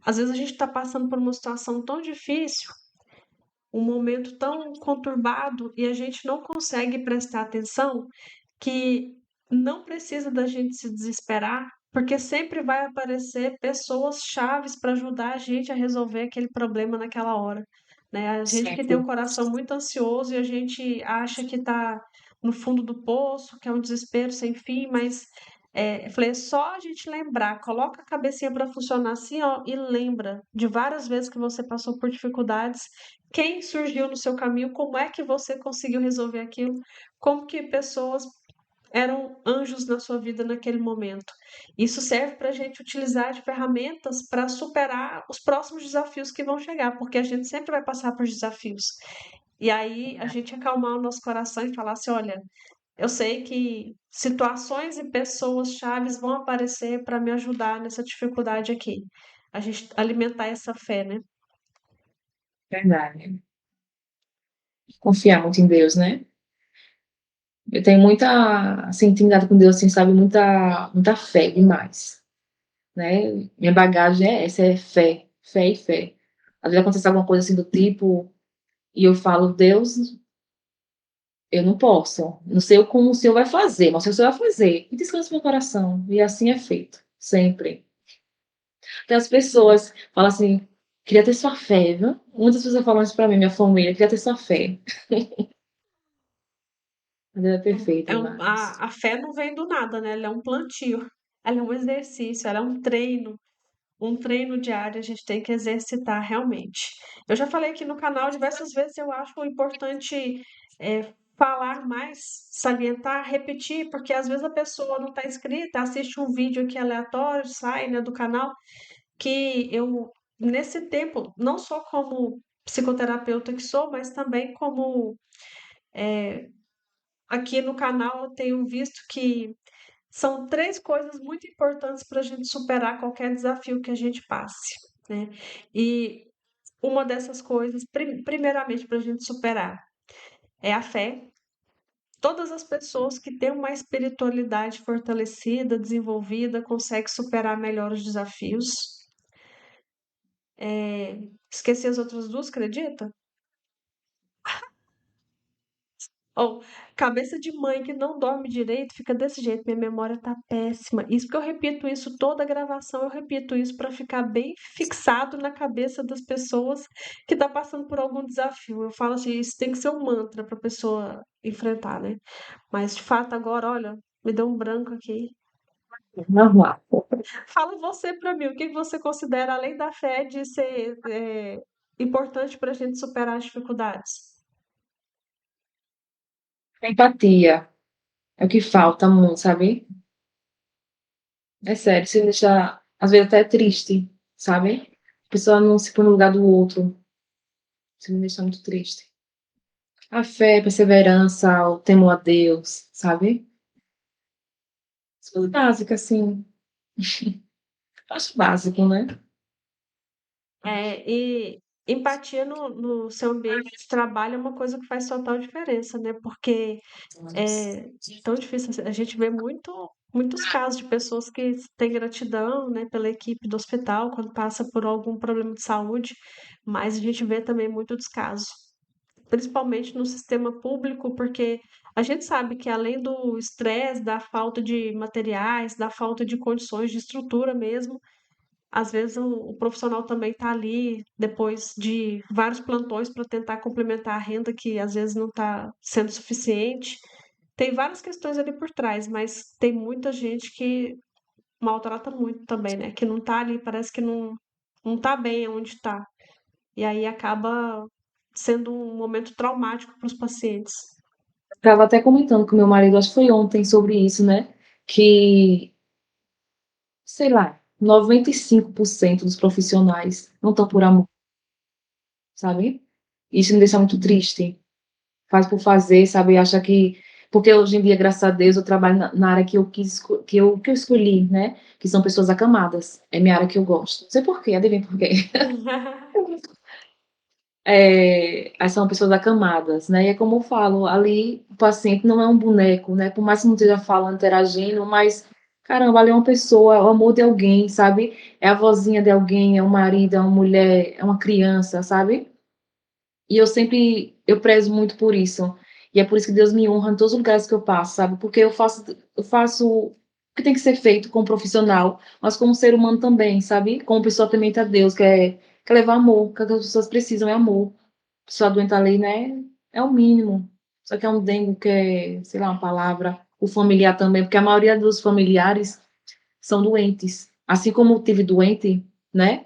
às vezes a gente está passando por uma situação tão difícil, um momento tão conturbado e a gente não consegue prestar atenção que não precisa da gente se desesperar, porque sempre vai aparecer pessoas chaves para ajudar a gente a resolver aquele problema naquela hora, né? A gente que tem Sempre. o coração muito ansioso e a gente acha que está no fundo do poço, que é um desespero sem fim, mas eu falei, é só a gente lembrar, coloca a cabecinha para funcionar assim, ó, e lembra de várias vezes que você passou por dificuldades, quem surgiu no seu caminho, como é que você conseguiu resolver aquilo, como que pessoas eram anjos na sua vida naquele momento. Isso serve para a gente utilizar de ferramentas para superar os próximos desafios que vão chegar, porque a gente sempre vai passar por desafios. E aí a gente acalmar o nosso coração e falar assim: olha, eu sei que situações e pessoas chaves vão aparecer para me ajudar nessa dificuldade aqui. A gente alimentar essa fé, né? Verdade. Confiar muito em Deus, né? Eu tenho muita, assim, intimidade com Deus, assim, sabe? Muita fé demais, né? Minha bagagem é essa, é fé, fé e fé. Às vezes acontece alguma coisa assim do tipo, e eu falo, Deus, eu não posso. Não sei como o Senhor vai fazer, mas o Senhor vai fazer. E descansa meu coração. E assim é feito, sempre. Tem as pessoas falam assim, queria ter sua fé, viu? Muitas pessoas falam isso pra mim, minha família, queria ter sua fé. Mas ela é perfeita, mas... A fé não vem do nada, né? Ela é um plantio, ela é um exercício, ela é um treino diário, a gente tem que exercitar realmente. Eu já falei aqui no canal diversas vezes, eu acho importante falar mais, salientar, repetir, porque às vezes a pessoa não está inscrita, assiste um vídeo aqui aleatório, sai, né, do canal, que eu, nesse tempo, não só como psicoterapeuta que sou, mas também como aqui no canal eu tenho visto que são três coisas muito importantes para a gente superar qualquer desafio que a gente passe, né? E uma dessas coisas, primeiramente, para a gente superar, é a fé. Todas as pessoas que têm uma espiritualidade fortalecida, desenvolvida, conseguem superar melhor os desafios. Esqueci as outras duas, acredita? Ou cabeça de mãe que não dorme direito, fica desse jeito, minha memória tá péssima. Isso porque eu repito isso toda gravação, eu repito isso para ficar bem fixado na cabeça das pessoas que tá passando por algum desafio. Eu falo assim, isso tem que ser um mantra para pessoa enfrentar, né? Mas de fato agora, olha, me deu um branco aqui. Normal. Fala você para mim, o que que você considera além da fé de ser importante para a gente superar as dificuldades? Empatia é o que falta muito, sabe? É sério, você deixa, às vezes, até triste, sabe? A pessoa não se põe no lugar do outro. Isso me deixa muito triste. A fé, a perseverança, o temor a Deus, sabe? As coisas básicas, assim. Acho básico, né? E empatia no seu ambiente de trabalho é uma coisa que faz total diferença, né? Porque é tão difícil. A gente vê muitos casos de pessoas que têm gratidão, né, pela equipe do hospital quando passa por algum problema de saúde, mas a gente vê também muito descaso, principalmente no sistema público, porque a gente sabe que além do estresse, da falta de materiais, da falta de condições de estrutura mesmo, às vezes o profissional também está ali depois de vários plantões para tentar complementar a renda que às vezes não está sendo suficiente. Tem várias questões ali por trás, mas tem muita gente que maltrata muito também, né? Que não tá ali, parece que não tá bem onde está. E aí acaba sendo um momento traumático para os pacientes. Estava até comentando com meu marido, acho que foi ontem, sobre isso, né? Que, sei lá, 95% dos profissionais não estão por amor, sabe? Isso me deixa muito triste. Faz por fazer, sabe? Acha que. Porque hoje em dia, graças a Deus, eu trabalho na área que eu quis, que eu escolhi, né? Que são pessoas acamadas. É minha área que eu gosto. Não sei por quê, adivinha por quê? Aí são pessoas acamadas, né? E é como eu falo, ali o paciente não é um boneco, né? Por mais que não esteja falando, interagindo, mas caramba, ali é uma pessoa, é o amor de alguém, sabe? É a vozinha de alguém, é um marido, é uma mulher, é uma criança, sabe? E eu prezo muito por isso. E é por isso que Deus me honra em todos os lugares que eu passo, sabe? Porque eu faço o que tem que ser feito como profissional, mas como ser humano também, sabe? Como pessoa temente a Deus, quer levar amor, que as pessoas precisam é amor. A pessoa doente ali, né? É o mínimo. Só que é um dengue, que é, sei lá, uma palavra. O familiar também, porque a maioria dos familiares são doentes. Assim como eu tive doente, né?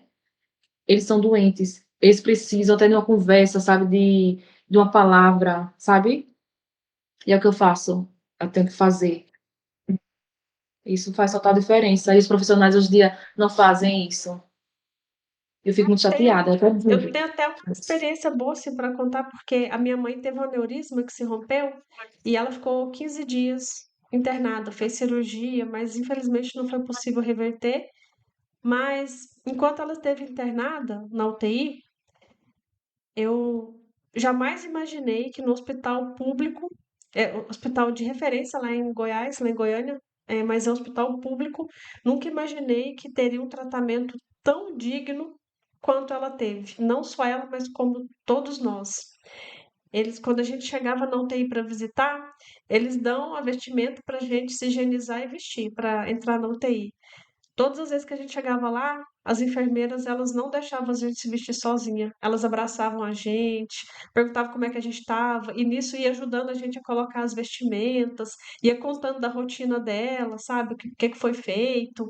Eles são doentes. Eles precisam até de uma conversa, sabe? De uma palavra, sabe? E é o que eu faço. Eu tenho que fazer. Isso faz total diferença. E os profissionais hoje em dia não fazem isso. Eu fico muito Tenho, chateada. Até eu digo. tenho até uma experiência boa assim para contar, porque a minha mãe teve um aneurisma que se rompeu e ela ficou 15 dias internada, fez cirurgia, mas infelizmente não foi possível reverter. Mas enquanto ela esteve internada na UTI, eu jamais imaginei que no hospital público, hospital de referência lá em Goiás, lá em Goiânia, mas é um hospital público, nunca imaginei que teria um tratamento tão digno quanto ela teve. Não só ela, mas como todos nós. Eles, quando a gente chegava na UTI para visitar, eles dão a vestimenta para a gente se higienizar e vestir para entrar na UTI. Todas as vezes que a gente chegava lá, as enfermeiras, elas não deixavam a gente se vestir sozinha. Elas abraçavam a gente, perguntavam como é que a gente estava, e nisso ia ajudando a gente a colocar as vestimentas, ia contando da rotina dela, sabe? O que que foi feito,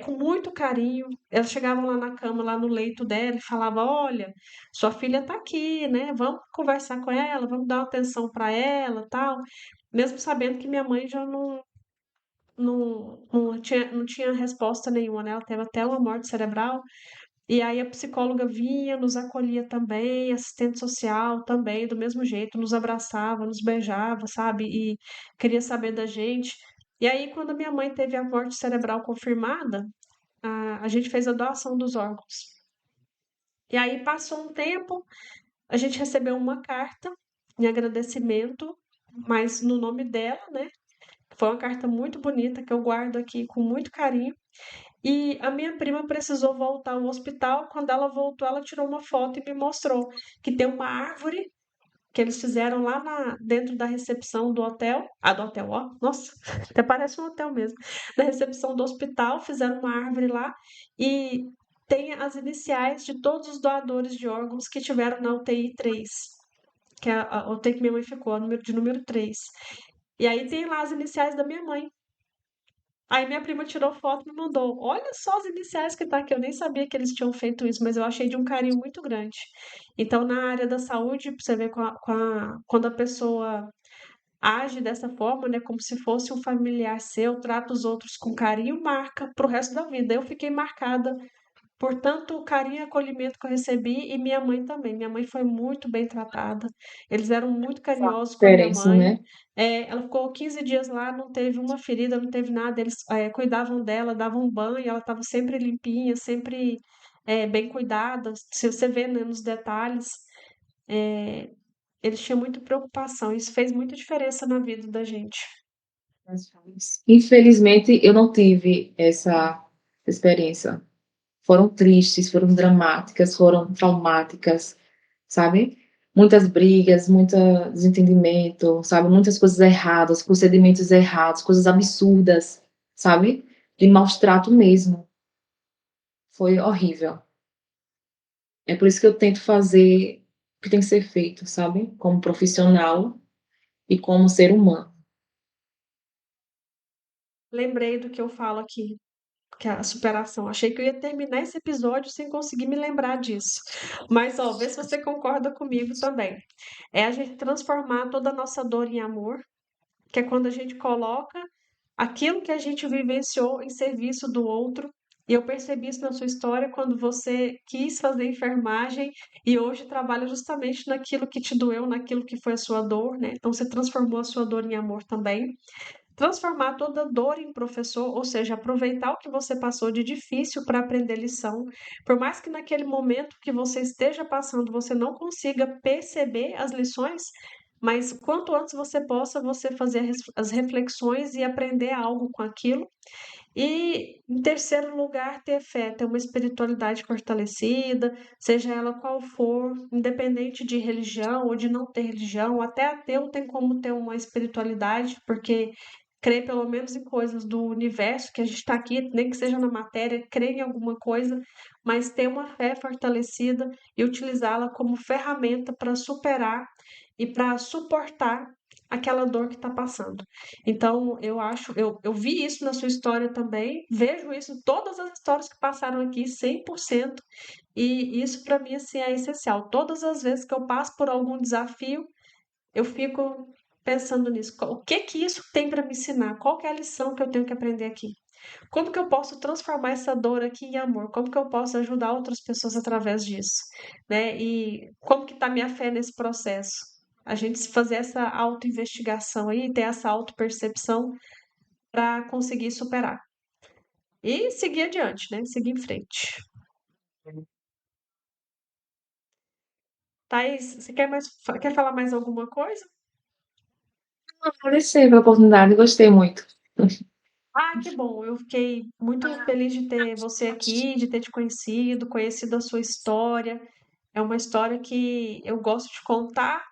com muito carinho. Elas chegavam lá na cama, lá no leito dela, e falavam: Olha, sua filha está aqui, né? Vamos conversar com ela, vamos dar uma atenção para ela, tal. Mesmo sabendo que minha mãe já não tinha resposta nenhuma, né? Ela teve até uma morte cerebral. E aí a psicóloga vinha, nos acolhia também, assistente social também, do mesmo jeito, nos abraçava, nos beijava, sabe? E queria saber da gente. E aí, quando a minha mãe teve a morte cerebral confirmada, a gente fez a doação dos órgãos. E aí passou um tempo, a gente recebeu uma carta em agradecimento, mas no nome dela, né? Foi uma carta muito bonita que eu guardo aqui com muito carinho. E a minha prima precisou voltar ao hospital. Quando ela voltou, ela tirou uma foto e me mostrou que tem uma árvore que eles fizeram lá dentro da recepção do hotel. Ah, do hotel, ó, nossa, até parece um hotel mesmo. Da recepção do hospital, fizeram uma árvore lá e tem as iniciais de todos os doadores de órgãos que tiveram na UTI 3, que é a UTI que minha mãe ficou, de número 3. E aí tem lá as iniciais da minha mãe. Aí minha prima tirou foto e me mandou. Olha só as iniciais que tá aqui. Eu nem sabia que eles tinham feito isso, mas eu achei de um carinho muito grande. Então, na área da saúde, pra você ver quando a pessoa age dessa forma, né, como se fosse um familiar seu, trata os outros com carinho, marca pro resto da vida. Eu fiquei marcada por tanto carinho e acolhimento que eu recebi, e minha mãe também. Minha mãe foi muito bem tratada. Eles eram muito Faz carinhosos com a minha diferença, mãe. né? Ela ficou 15 dias lá, não teve uma ferida, não teve nada. Eles cuidavam dela, davam banho, ela estava sempre limpinha, sempre bem cuidada. Se você vê, né, nos detalhes, é, eles tinham muita preocupação. Isso fez muita diferença na vida da gente. Infelizmente, eu não tive essa experiência. Foram tristes, foram dramáticas, foram traumáticas, sabe? Muitas brigas, muito desentendimento, sabe? Muitas coisas erradas, procedimentos errados, coisas absurdas, sabe? De maus trato mesmo. Foi horrível. É por isso que eu tento fazer o que tem que ser feito, sabe? Como profissional e como ser humano. Lembrei do que eu falo aqui, que é a superação. Achei que eu ia terminar esse episódio sem conseguir me lembrar disso. Mas, ó, vê se você concorda comigo também. É a gente transformar toda a nossa dor em amor, que é quando a gente coloca aquilo que a gente vivenciou em serviço do outro. E eu percebi isso na sua história quando você quis fazer enfermagem e hoje trabalha justamente naquilo que te doeu, naquilo que foi a sua dor, né? Então você transformou a sua dor em amor também. Transformar toda dor em professor, ou seja, aproveitar o que você passou de difícil para aprender lição. Por mais que naquele momento que você esteja passando você não consiga perceber as lições, mas quanto antes você possa você fazer as reflexões e aprender algo com aquilo. E, em terceiro lugar, ter fé, ter uma espiritualidade fortalecida, seja ela qual for, independente de religião ou de não ter religião, até ateu tem como ter uma espiritualidade, porque crê pelo menos em coisas do universo, que a gente está aqui, nem que seja na matéria, crê em alguma coisa, mas ter uma fé fortalecida e utilizá-la como ferramenta para superar e para suportar aquela dor que está passando. Então, eu vi isso na sua história também, vejo isso em todas as histórias que passaram aqui, 100%, e isso para mim assim, é essencial. Todas as vezes que eu passo por algum desafio, eu fico pensando nisso. O que que isso tem para me ensinar? Qual que é a lição que eu tenho que aprender aqui? Como que eu posso transformar essa dor aqui em amor? Como que eu posso ajudar outras pessoas através disso? Né? E como que está minha fé nesse processo? A gente se fazer essa autoinvestigação aí, ter essa autopercepção para conseguir superar. E seguir adiante, né? Seguir em frente. Thaís, você quer falar mais alguma coisa? Agradecer pela oportunidade, gostei muito. Ah, que bom. Eu fiquei muito feliz de ter você aqui, de ter te conhecido, conhecido a sua história. É uma história que eu gosto de contar,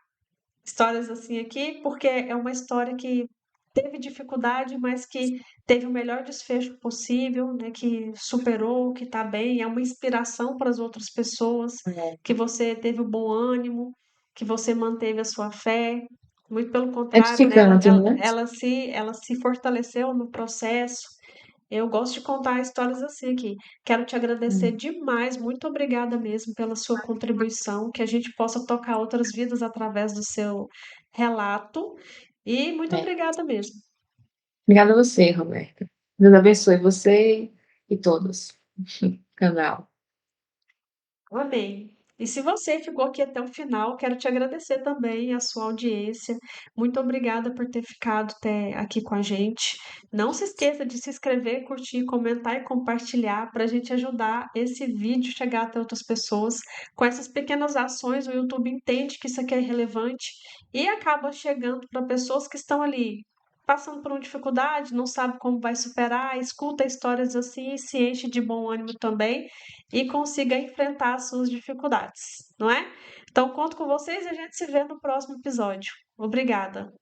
histórias assim aqui, porque é uma história que teve dificuldade, mas que teve o melhor desfecho possível, né? Que superou, que está bem, é uma inspiração para as outras pessoas, que você teve o bom ânimo, que você manteve a sua fé. Muito pelo É contrário, né? edificante, né? Ela se fortaleceu no processo. Eu gosto de contar histórias assim aqui. Quero te agradecer demais, muito obrigada mesmo pela sua contribuição, que a gente possa tocar outras vidas através do seu relato. E muito É. obrigada mesmo. Obrigada a você, Roberta. Deus abençoe você e todos. Canal. Amém. E se você ficou aqui até o final, quero te agradecer também a sua audiência. Muito obrigada por ter ficado até aqui com a gente. Não se esqueça de se inscrever, curtir, comentar e compartilhar para a gente ajudar esse vídeo chegar até outras pessoas. Com essas pequenas ações, o YouTube entende que isso aqui é relevante e acaba chegando para pessoas que estão ali passando por uma dificuldade, não sabe como vai superar, escuta histórias assim e se enche de bom ânimo também e consiga enfrentar as suas dificuldades, não é? Então, conto com vocês e a gente se vê no próximo episódio. Obrigada!